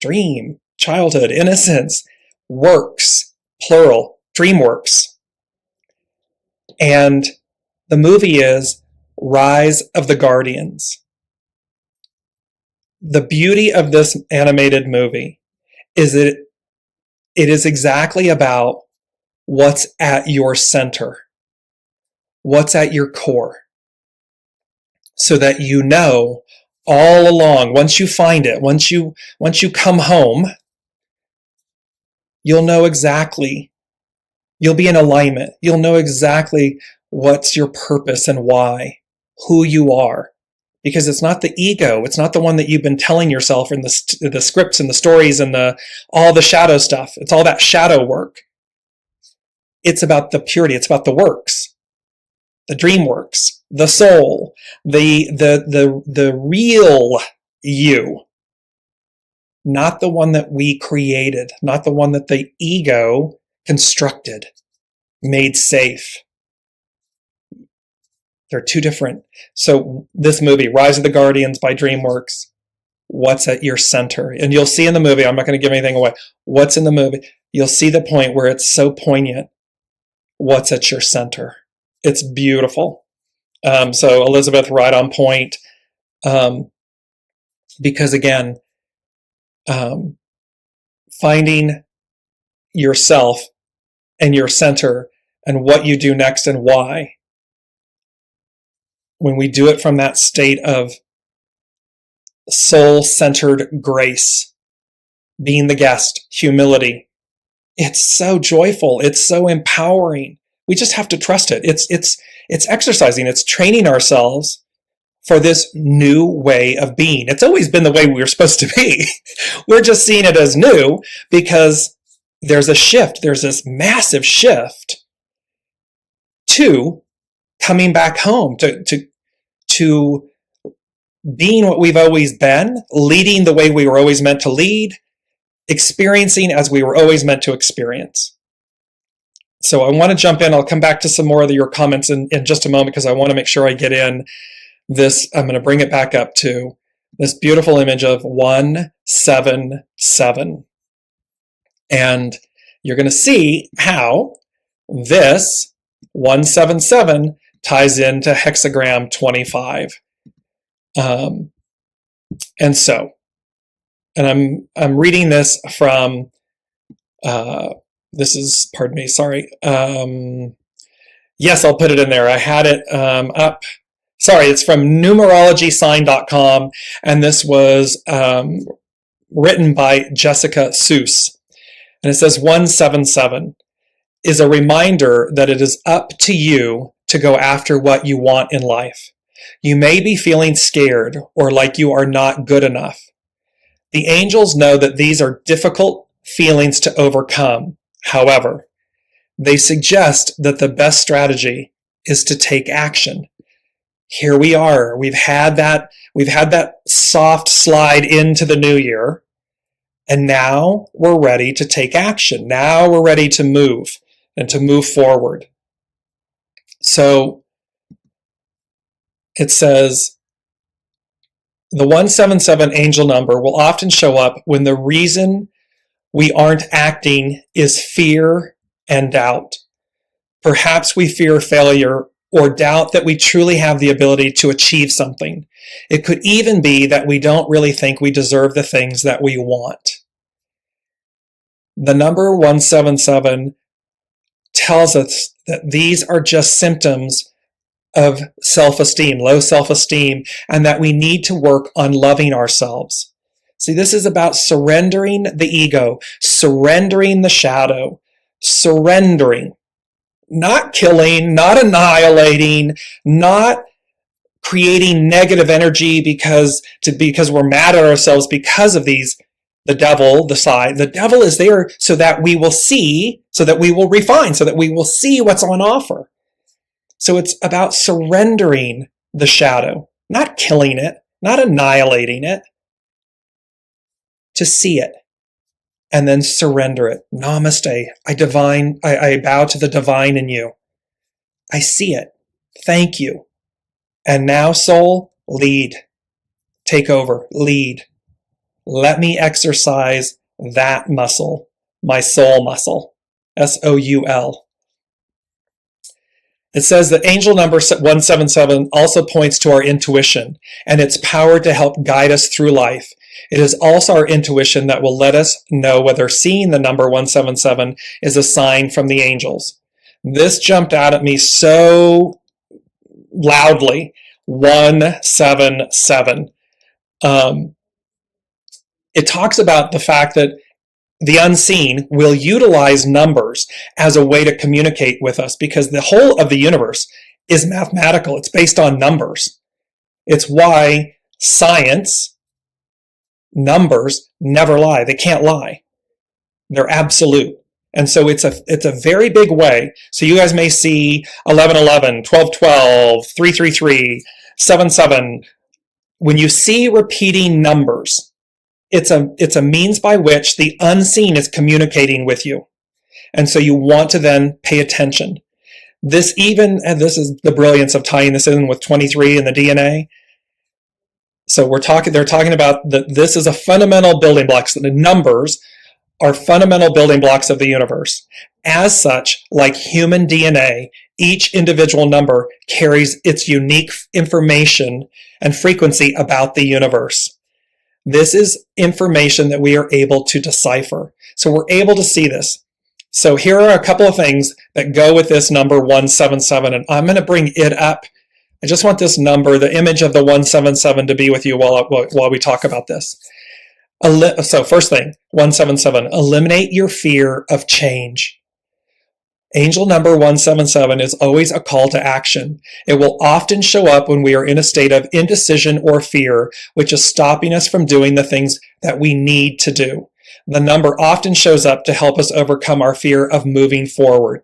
Dream, childhood, innocence, works, plural, DreamWorks. And the movie is Rise of the Guardians. The beauty of this animated movie is that it is exactly about what's at your center, what's at your core, so that you know all along, once you find it, once you come home, you'll know exactly, you'll be in alignment, you'll know exactly what's your purpose and why, who you are. Because it's not the ego. It's not the one that you've been telling yourself in the scripts and the stories and all the shadow stuff. It's all that shadow work. It's about the purity. It's about the works, the dream works, the soul, the real you. Not the one that we created, not the one that the ego constructed, made safe. They're two different. So this movie, Rise of the Guardians by DreamWorks, what's at your center? And you'll see in the movie, I'm not going to give anything away. What's in the movie? You'll see the point where it's so poignant. What's at your center? It's beautiful. So Elizabeth, right on point. Because again, finding yourself and your center and what you do next and why. When we do it from that state of soul-centered grace, being the guest, humility, it's so joyful. It's so empowering. We just have to trust it. It's exercising. It's training ourselves for this new way of being. It's always been the way we were supposed to be. We're just seeing it as new because there's a shift. There's this massive shift to coming back home, to being what we've always been, leading the way we were always meant to lead, experiencing as we were always meant to experience. So I want to jump in. I'll come back to some more of your comments in just a moment because I want to make sure I get in this. I'm going to bring it back up to this beautiful image of 177. And you're going to see how this 177 ties into hexagram 25. And I'm reading this from, this is, pardon me, sorry. Yes, I'll put it in there. I had it up. Sorry, it's from numerologysign.com, and this was written by Jessica Seuss. And it says 177 is a reminder that it is up to you to go after what you want in life. You may be feeling scared or like you are not good enough. The angels know that these are difficult feelings to overcome. However, they suggest that the best strategy is to take action. Here we are. We've had that soft slide into the new year, and now we're ready to take action. Now we're ready to move and to move forward. So it says, the 177 angel number will often show up when the reason we aren't acting is fear and doubt. Perhaps we fear failure or doubt that we truly have the ability to achieve something. It could even be that we don't really think we deserve the things that we want. The number 177 tells us that these are just symptoms of self-esteem, low self-esteem, and that we need to work on loving ourselves. See, this is about surrendering the ego, surrendering the shadow, surrendering, not killing, not annihilating, not creating negative energy because we're mad at ourselves because of these. The devil, the devil is there so that we will see, so that we will refine, so that we will see what's on offer. So it's about surrendering the shadow, not killing it, not annihilating it, to see it and then surrender it. Namaste. I bow to the divine in you. I see it. Thank you. And now, soul, lead. Take over. Lead. Let me exercise that muscle, my soul muscle. S-O-U-L. It says that angel number 177 also points to our intuition and its power to help guide us through life. It is also our intuition that will let us know whether seeing the number 177 is a sign from the angels. This jumped out at me so loudly. 177. It talks about the fact that the unseen will utilize numbers as a way to communicate with us because the whole of the universe is mathematical. It's based on numbers. It's why science, numbers never lie. They can't lie. They're absolute. And so it's a very big way. So you guys may see 1111, 1212, 333, 77. When you see repeating numbers, it's a means by which the unseen is communicating with you. And so you want to then pay attention. And this is the brilliance of tying this in with 23 and the DNA. So they're talking about that this is a fundamental building blocks. The numbers are fundamental building blocks of the universe. As such, like human DNA, each individual number carries its unique information and frequency about the universe. This is information that we are able to decipher. So we're able to see this. So here are a couple of things that go with this number 177, and I'm going to bring it up. I just want this number, the image of the 177, to be with you while we talk about this. So first thing, 177, eliminate your fear of change. Angel number 177 is always a call to action. It will often show up when we are in a state of indecision or fear, which is stopping us from doing the things that we need to do. The number often shows up to help us overcome our fear of moving forward.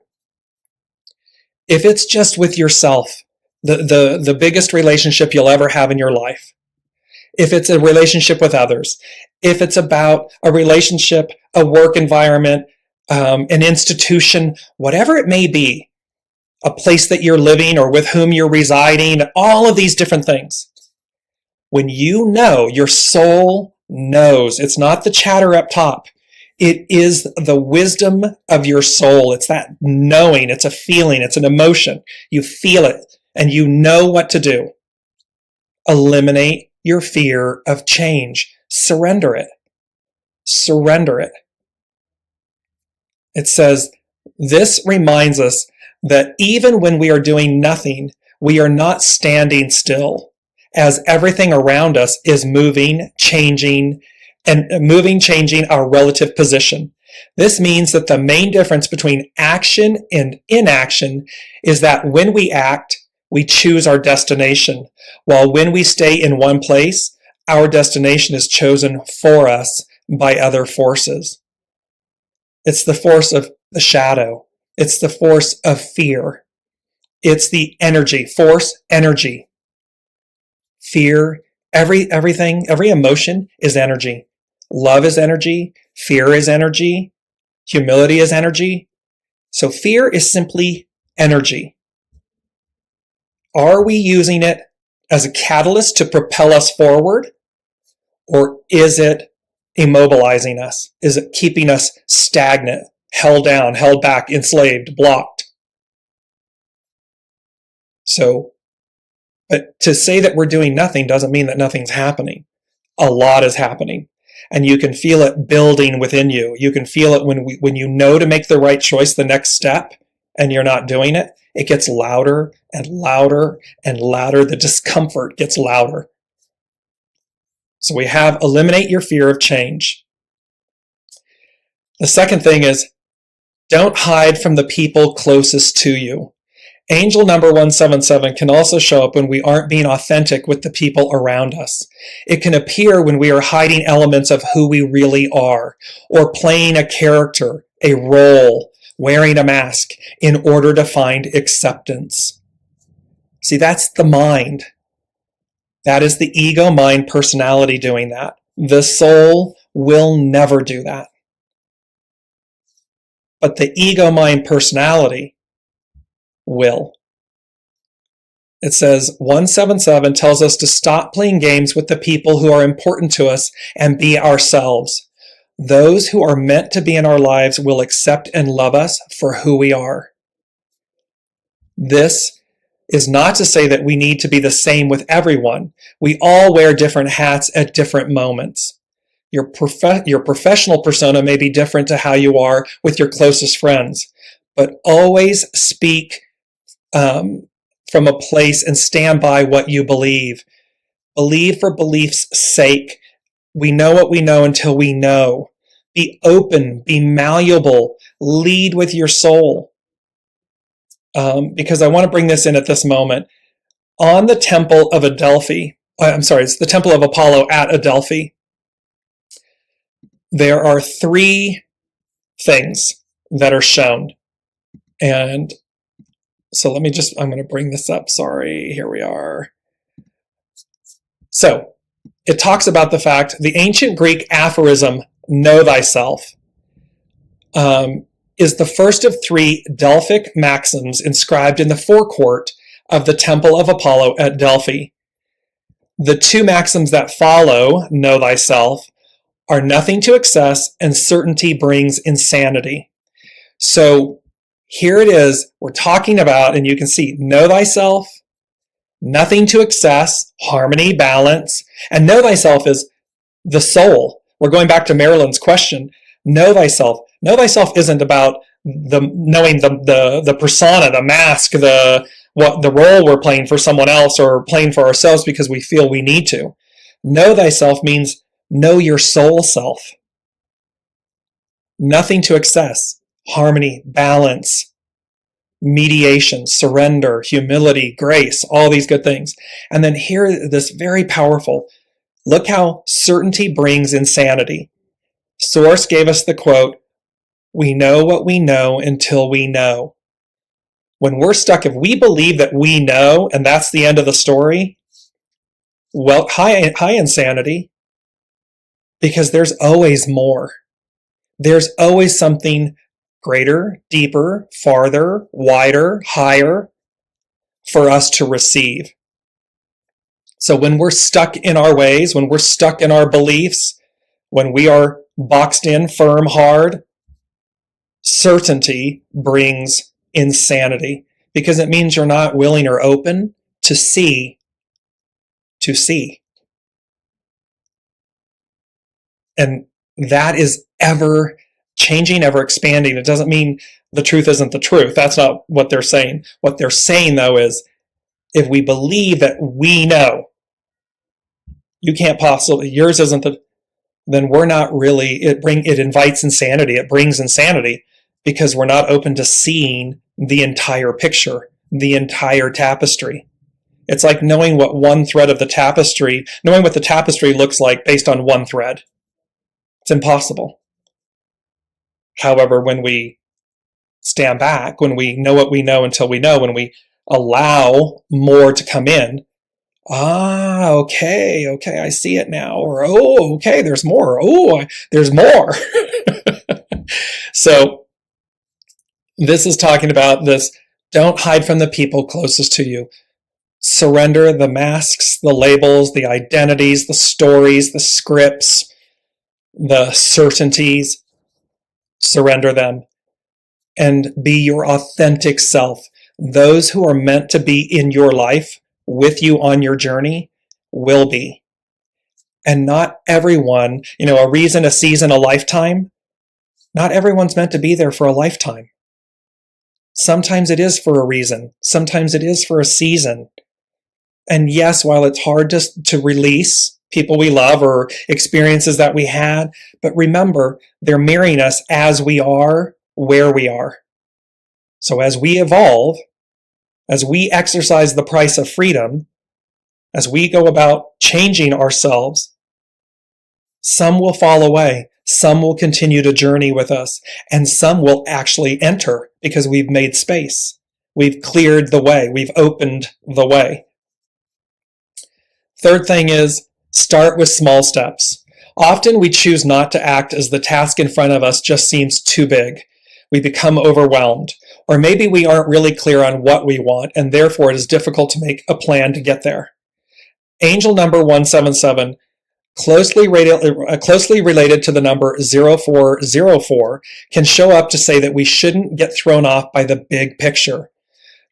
If it's just with yourself, the biggest relationship you'll ever have in your life, if it's a relationship with others, if it's about a relationship, a work environment, an institution, whatever it may be, a place that you're living or with whom you're residing, all of these different things. When you know, your soul knows, it's not the chatter up top. It is the wisdom of your soul. It's that knowing, it's a feeling, it's an emotion. You feel it and you know what to do. Eliminate your fear of change. Surrender it. Surrender it. It says, this reminds us that even when we are doing nothing, we are not standing still, as everything around us is moving, changing our relative position. This means that the main difference between action and inaction is that when we act, we choose our destination, while when we stay in one place, our destination is chosen for us by other forces. It's the force of the shadow. It's the force of fear. It's the energy, force, energy. Fear, everything, every emotion is energy. Love is energy. Fear is energy. Humility is energy. So fear is simply energy. Are we using it as a catalyst to propel us forward? Or is it immobilizing us? Is it keeping us stagnant, held down, held back, enslaved, blocked? So, but to say that we're doing nothing doesn't mean that nothing's happening. A lot is happening. And you can feel it building within you. You can feel it when you know to make the right choice, the next step, and you're not doing it. It gets louder and louder and louder. The discomfort gets louder. So we have eliminate your fear of change. The second thing is don't hide from the people closest to you. Angel number 177 can also show up when we aren't being authentic with the people around us. It can appear when we are hiding elements of who we really are, or playing a character, a role, wearing a mask in order to find acceptance. See, that's the mind. That is the ego, mind, personality doing that. The soul will never do that. But the ego, mind, personality will. It says 177 tells us to stop playing games with the people who are important to us and be ourselves. Those who are meant to be in our lives will accept and love us for who we are. This is not to say that we need to be the same with everyone. We all wear different hats at different moments. Your professional persona may be different to how you are with your closest friends, but always speak from a place and stand by what you believe. Believe for belief's sake. We know what we know until we know. Be open, be malleable, lead with your soul. Because I want to bring this in at this moment. On the temple of Adelphi, it's the temple of Apollo at Adelphi, there are 3 things that are shown. And so I'm going to bring this up. Sorry, here we are. So it talks about the fact, the ancient Greek aphorism, know thyself, is the first of 3 Delphic maxims inscribed in the forecourt of the Temple of Apollo at Delphi. The 2 maxims that follow, know thyself, are nothing to excess and certainty brings insanity. So here it is, we're talking about, and you can see, know thyself, nothing to excess, harmony, balance, and know thyself is the soul. We're going back to Marilyn's question. Know thyself. Know thyself isn't about knowing the persona, the mask, the role we're playing for someone else or playing for ourselves because we feel we need to. Know thyself means know your soul self. Nothing to excess, harmony, balance, mediation, surrender, humility, grace, all these good things. And then here, this very powerful, look how certainty brings insanity. Source gave us the quote, we know what we know until we know. When we're stuck, if we believe that we know, and that's the end of the story, well, high insanity, because there's always more. There's always something greater, deeper, farther, wider, higher for us to receive. So when we're stuck in our ways, when we're stuck in our beliefs, when we are boxed in, firm, hard, certainty brings insanity because it means you're not willing or open to see. And that is ever changing, ever expanding. It doesn't mean the truth isn't the truth. That's not what they're saying. What they're saying, though, is if we believe that we know, you can't possibly, yours isn't the, then we're not really, it invites insanity. It brings insanity because we're not open to seeing the entire picture, the entire tapestry. It's like knowing what one thread of the tapestry, knowing what the tapestry looks like based on one thread. It's impossible. However, when we stand back, when we know what we know until we know, when we allow more to come in, okay, I see it now. Or, oh, okay, there's more. Oh, there's more. So this is talking about this. Don't hide from the people closest to you. Surrender the masks, the labels, the identities, the stories, the scripts, the certainties. Surrender them and be your authentic self. Those who are meant to be in your life with you on your journey will be. And not everyone, a reason, a season, a lifetime, not everyone's meant to be there for a lifetime. Sometimes it is for a reason. Sometimes it is for a season. And yes, while it's hard to release people we love or experiences that we had, but remember, they're mirroring us as we are, where we are. So as we evolve, as we exercise the price of freedom, as we go about changing ourselves, some will fall away. Some will continue to journey with us, and some will actually enter because we've made space. We've cleared the way. We've opened the way. Third thing is start with small steps. Often we choose not to act as the task in front of us just seems too big. We become overwhelmed, or maybe we aren't really clear on what we want, and therefore it is difficult to make a plan to get there. Angel number 177, closely related to the number 0404, can show up to say that we shouldn't get thrown off by the big picture.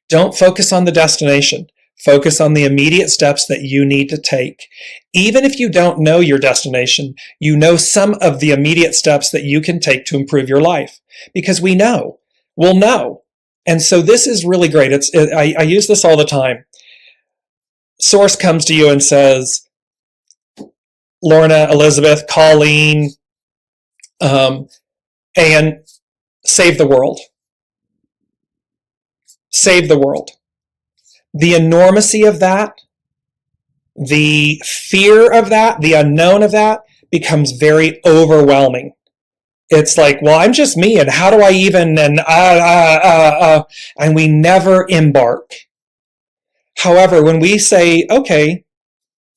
Don't focus on the destination. Focus on the immediate steps that you need to take. Even if you don't know your destination, you know some of the immediate steps that you can take to improve your life. Because we'll know. And so this is really great. I use this all the time. Source comes to you and says, Lorna, Elizabeth, Colleen, and save the world. Save the world. The enormity of that, the fear of that, the unknown of that becomes very overwhelming. It's like, well, I'm just me, and how do I even, and we never embark. However, when we say, okay,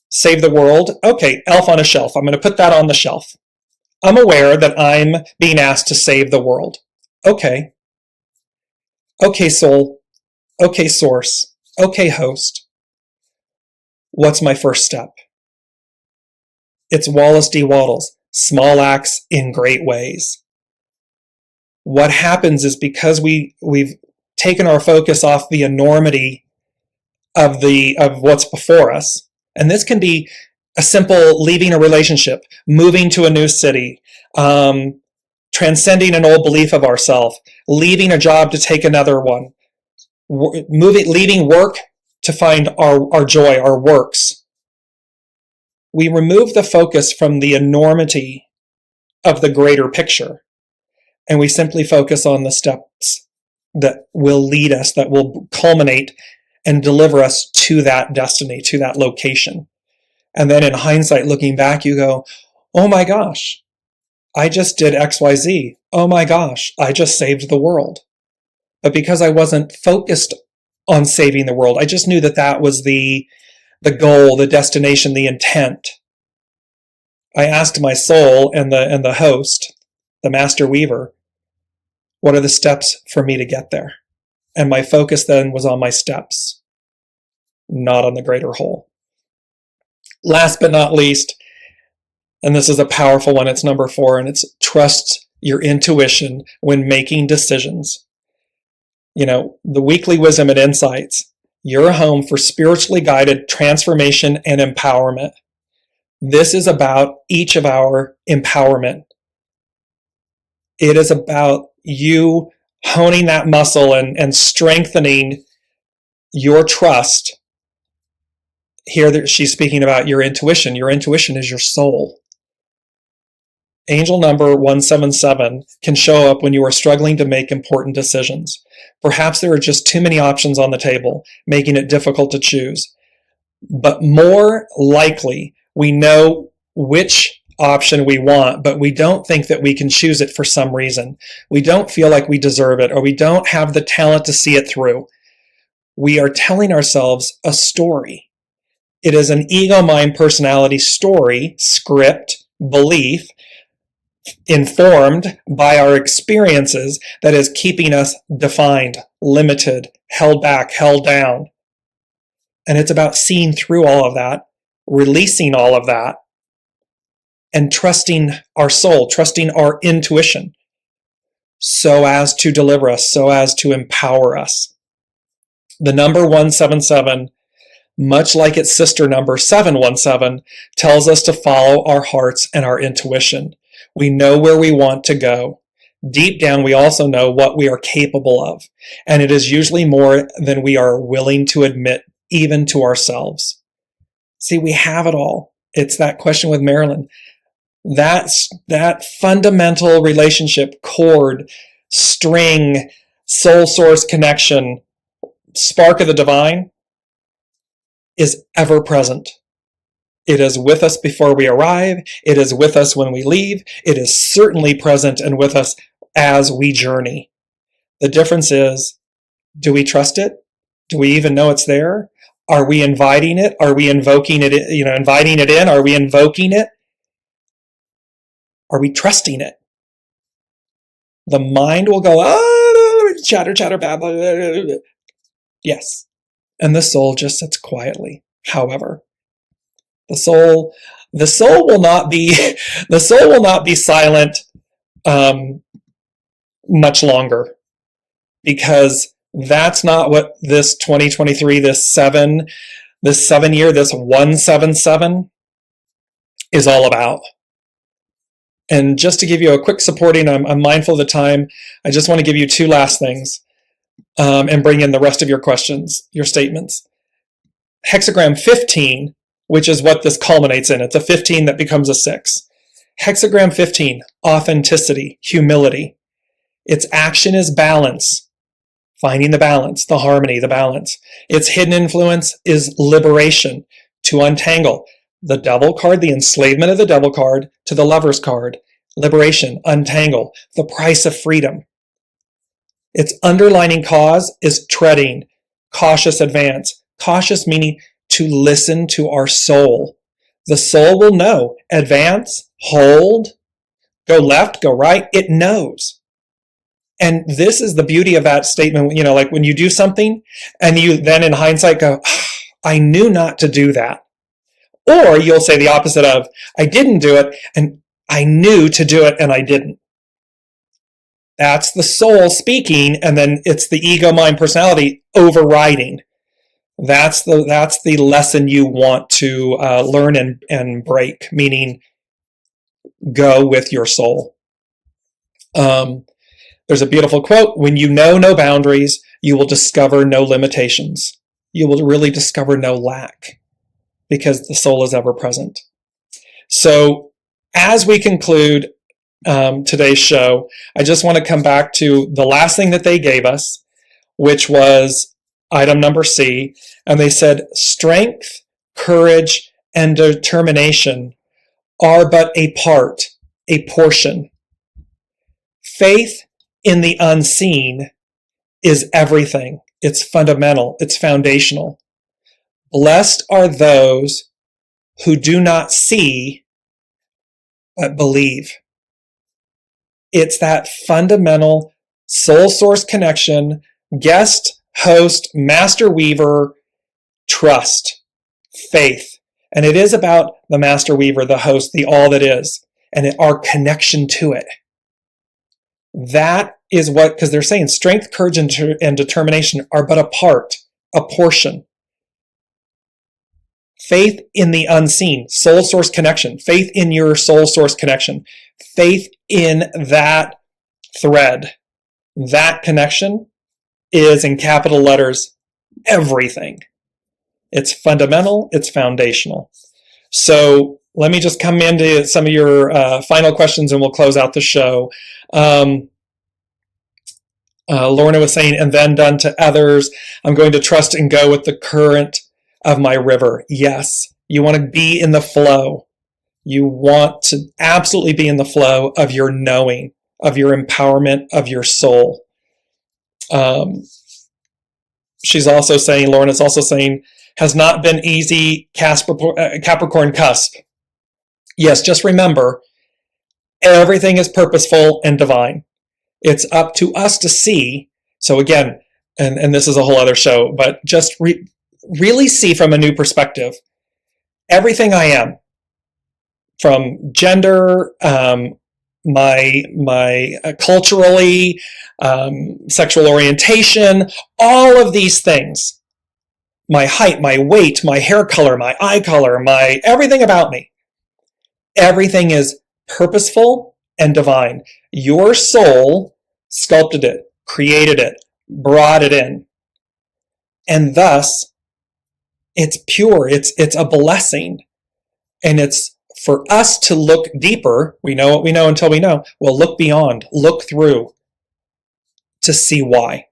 save the world, okay, elf on a shelf, I'm going to put that on the shelf. I'm aware that I'm being asked to save the world. Okay. Okay, soul. Okay, source. Okay, host. What's my first step? It's Wallace D. Wattles, small acts in great ways. What happens is because we've taken our focus off the enormity of what's before us, and this can be a simple leaving a relationship, moving to a new city, transcending an old belief of ourselves, leaving a job to take another one, leaving work to find our joy, our works. We remove the focus from the enormity of the greater picture, and we simply focus on the steps that will lead us, that will culminate and deliver us to that destiny, to that location. And then in hindsight, looking back, you go, oh my gosh, I just did XYZ. Oh my gosh, I just saved the world. But because I wasn't focused on saving the world, I just knew that was the goal, the destination, the intent. I asked my soul and the host, the master weaver, what are the steps for me to get there? And my focus then was on my steps, not on the greater whole. Last but not least, and this is a powerful one, it's number 4, and it's trust your intuition when making decisions. The weekly wisdom and insights, your home for spiritually guided transformation and empowerment. This is about each of our empowerment. It is about you honing that muscle and strengthening your trust. Here she's speaking about your intuition. Your intuition is your soul. Angel number 177 can show up when you are struggling to make important decisions. Perhaps there are just too many options on the table, making it difficult to choose. But more likely, we know which option we want, but we don't think that we can choose it for some reason. We don't feel like we deserve it, or we don't have the talent to see it through. We are telling ourselves a story. It is an ego mind personality story, script, belief, informed by our experiences that is keeping us defined, limited, held back, held down. And it's about seeing through all of that, releasing all of that, and trusting our soul, trusting our intuition so as to deliver us, so as to empower us. The number 177, much like its sister number 717, tells us to follow our hearts and our intuition. We know where we want to go. Deep down, we also know what we are capable of, and it is usually more than we are willing to admit, even to ourselves. See, we have it all. It's that question with Marilyn. That fundamental relationship, chord, string, soul source connection, spark of the divine is ever present. It is with us before we arrive. It is with us when we leave. It is certainly present and with us as we journey. The difference is, do we trust it? Do we even know it's there? Are we inviting it? Are we invoking it? Inviting it in? Are we invoking it? Are we trusting it? The mind will go, chatter, blah, blah, blah, blah. Yes. And the soul just sits quietly. However, the soul will not be silent much longer, because that's not what this 2023, this 7 year, this 177 is all about. And just to give you a quick supporting, I'm mindful of the time. I just want to give you two last things and bring in the rest of your questions, your statements. Hexagram 15, which is what this culminates in. It's a 15 that becomes a 6. Hexagram 15, authenticity, humility. Its action is balance, finding the balance, the harmony, the balance. Its hidden influence is liberation, to untangle. The devil card, the enslavement of the devil card, to the lover's card, liberation, untangle, the price of freedom. Its underlining cause is treading, cautious advance. Cautious meaning to listen to our soul. The soul will know. Advance, hold, go left, go right. It knows. And this is the beauty of that statement, like when you do something and you then in hindsight go, I knew not to do that. Or you'll say the opposite of, I didn't do it and I knew to do it and I didn't. That's the soul speaking, and then it's the ego, mind, personality overriding. That's the lesson you want to learn and break, meaning go with your soul. There's a beautiful quote, when you know no boundaries, you will discover no limitations. You will really discover no lack, because the soul is ever present. So as we conclude today's show, I just want to come back to the last thing that they gave us, which was item number C. And they said, strength, courage, and determination are but a part, a portion. Faith in the unseen is everything. It's fundamental. It's foundational. Blessed are those who do not see, but believe. It's that fundamental soul source connection, guest, host, master weaver, trust, faith. And it is about the master weaver, the host, the all that is, and our connection to it. That is what, because they're saying strength, courage, and determination are but a part, a portion. Faith in the unseen, soul source connection, faith in your soul source connection, faith in that thread, that connection is in capital letters, everything. It's fundamental, it's foundational. So let me just come into some of your final questions and we'll close out the show. Lorna was saying, and then done to others, I'm going to trust and go with the current of my river. Yes, you want to be in the flow. You want to absolutely be in the flow of your knowing, of your empowerment, of your soul. She's also saying, Lorna's also saying, has not been easy, Capricorn cusp. Yes, just remember, everything is purposeful and divine. It's up to us to see. So again, and this is a whole other show, but just really see from a new perspective, everything I am, from gender, my culturally, sexual orientation, all of these things, my height, my weight, my hair color, my eye color, my everything about me, everything is purposeful and divine. Your soul sculpted it, created it, brought it in. And thus, it's pure, it's a blessing. And it's for us to look deeper. We know what we know until we know. Well, look beyond, look through to see why.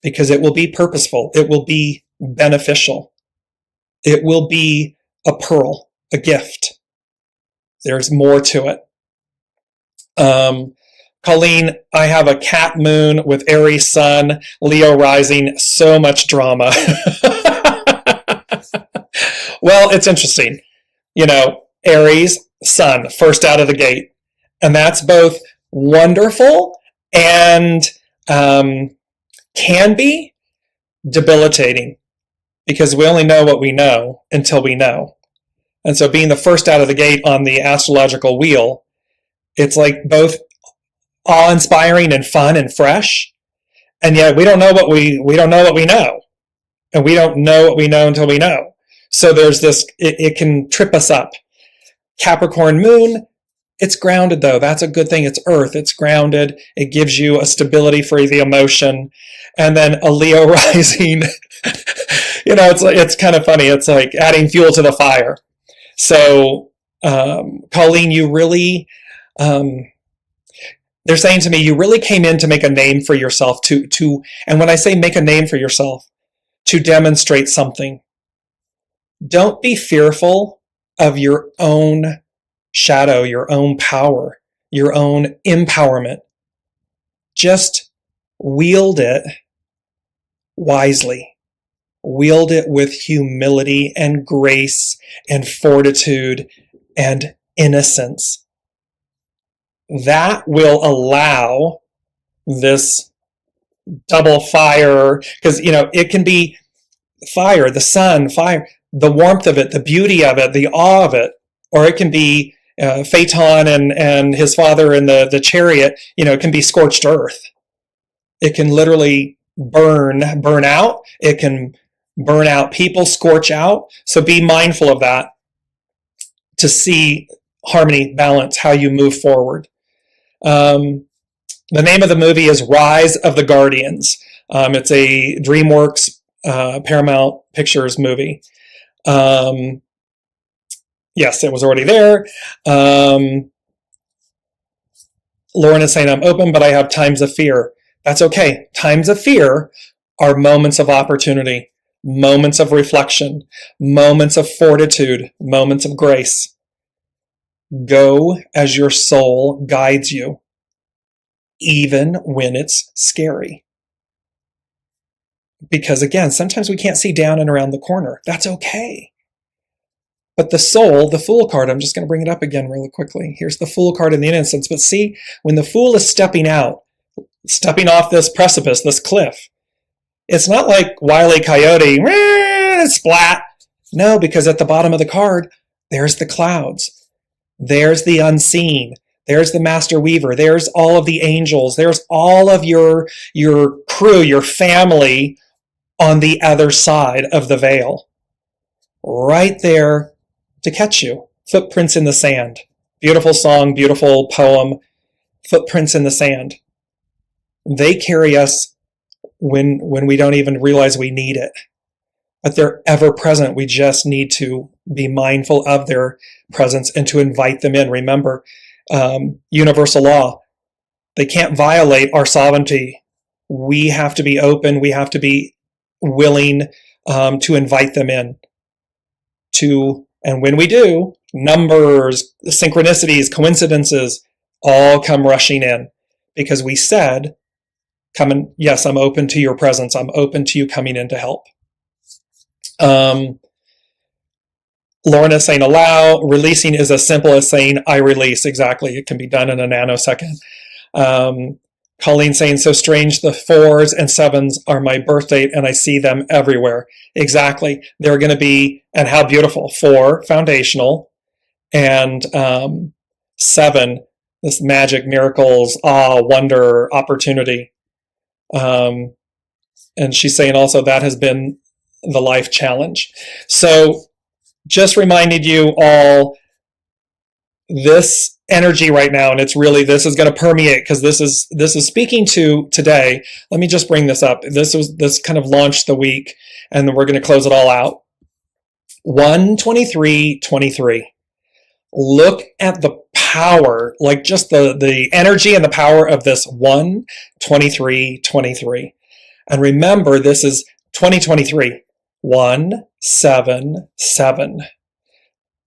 Because it will be purposeful. It will be beneficial. It will be a pearl, a gift. There's more to it. Colleen, I have a cat moon with Aries sun, Leo rising, so much drama. Well, it's interesting. You know, Aries sun, first out of the gate. And that's both wonderful and can be debilitating, because we only know what we know until we know. And so being the first out of the gate on the astrological wheel, it's like both awe-inspiring and fun and fresh. And yet we don't know what we don't know what we know. And we don't know what we know until we know. So there's this, it can trip us up. Capricorn moon, it's grounded though. That's a good thing. It's earth. It's grounded. It gives you a stability for the emotion. And then a Leo rising, you know, it's kind of funny. It's like adding fuel to the fire. So, Colleen, you really, they're saying to me, you really came in to make a name for yourself, and when I say make a name for yourself, to demonstrate something. Don't be fearful of your own shadow, your own power, your own empowerment. Just wield it wisely. Wield it with humility and grace and fortitude and innocence. That will allow this double fire, because, you know, it can be fire, the sun, fire, the warmth of it, the beauty of it, the awe of it, or it can be Phaeton and his father in the chariot. You know, it can be scorched earth. It can literally burn out. It can burn out people, scorch out. So be mindful of that to see harmony, balance, how you move forward. The name of the movie is Rise of the Guardians. It's a DreamWorks Paramount Pictures movie. Yes, it was already there. Lauren is saying, I'm open, but I have times of fear. That's okay. Times of fear are moments of opportunity, moments of reflection, moments of fortitude, moments of grace. Go as your soul guides you, even when it's scary. Because again, sometimes we can't see down and around the corner. That's okay. But the soul, the Fool card, I'm just going to bring it up again really quickly. Here's the Fool card in the Innocence. But see, when the Fool is stepping out, stepping off this precipice, this cliff, it's not like Wile E. Coyote, splat. No, because at the bottom of the card, there's the clouds. There's the unseen. There's the Master Weaver. There's all of the angels. There's all of your crew, your family on the other side of the veil. Right there to catch you. Footprints in the Sand. Beautiful song, beautiful poem. Footprints in the Sand. They carry us when we don't even realize we need it. But they're ever present. We just need to be mindful of their presence and to invite them in. Remember, universal law. They can't violate our sovereignty. We have to be open. We have to be willing to invite them in. And when we do, numbers, synchronicities, coincidences all come rushing in, because we said, yes, I'm open to your presence. I'm open to you coming in to help. Lorna saying allow. Releasing is as simple as saying I release. Exactly. It can be done in a nanosecond. Colleen saying, so strange, the 4s and 7s are my birth date and I see them everywhere. Exactly. They're going to be, and how beautiful, 4, foundational, and 7, this magic, miracles, awe, wonder, opportunity. And she's saying also that has been the life challenge. So just reminded you all, this energy right now, and it's really, this is going to permeate, because this is speaking to today. Let me just bring this up. This kind of launched the week, and then we're going to close it all out. 123:23. Look at the power, like just the energy and the power of this 123:23. And remember, this is 2023. 177.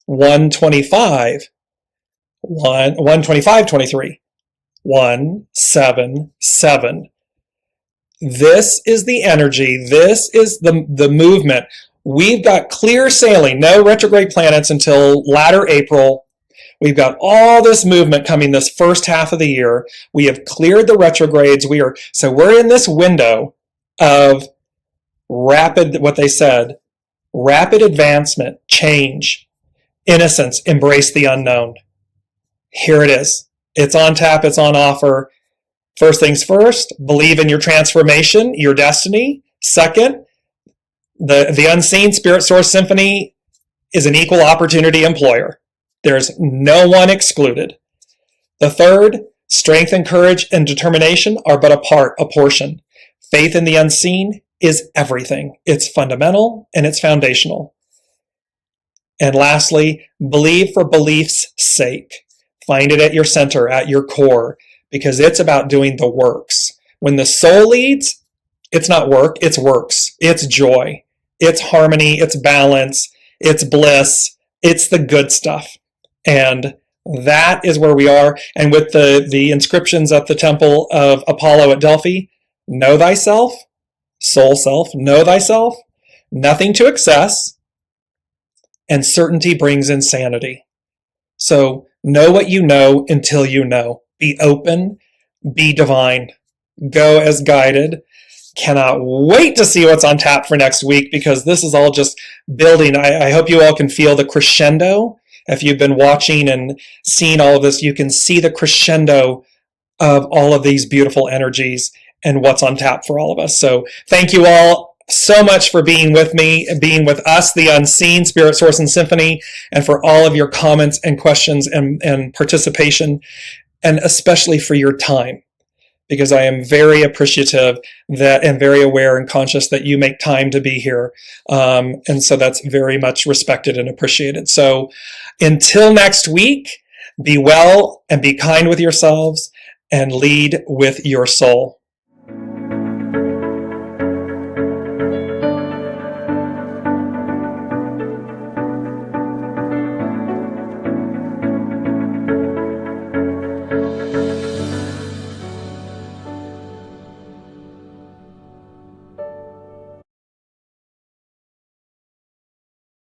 125. 125:23. 177. This is the energy. This is the movement. We've got clear sailing, no retrograde planets until latter April. We've got all this movement coming this first half of the year. We have cleared the retrogrades. So we're in this window of rapid, what they said, rapid advancement, change, innocence, embrace the unknown. Here it is. It's on tap. It's on offer. First things first, believe in your transformation, your destiny. Second, the unseen Spirit Source Symphony is an equal opportunity employer. There's no one excluded. The third, strength and courage and determination are but a portion. Faith in the unseen is everything. It's fundamental and it's foundational. And lastly, believe for belief's sake. Find it at your center, at your core, because it's about doing the works. When the soul leads, it's not work, it's works. It's joy. It's harmony, it's balance, it's bliss, it's the good stuff. And that is where we are. And with the inscriptions at the temple of Apollo at Delphi, know thyself, soul self, know thyself, nothing to excess, and certainty brings insanity. So know what you know until you know. Be open, be divine, go as guided. Cannot wait to see what's on tap for next week, because this is all just building. I hope you all can feel the crescendo. If you've been watching and seeing all of this, you can see the crescendo of all of these beautiful energies and what's on tap for all of us. So thank you all so much for being with me, being with us, the Unseen, Spirit, Source, and Symphony, and for all of your comments and questions and participation, and especially for your time, because I am very appreciative that and very aware and conscious that you make time to be here. And so that's very much respected and appreciated. So until next week, be well and be kind with yourselves and lead with your soul.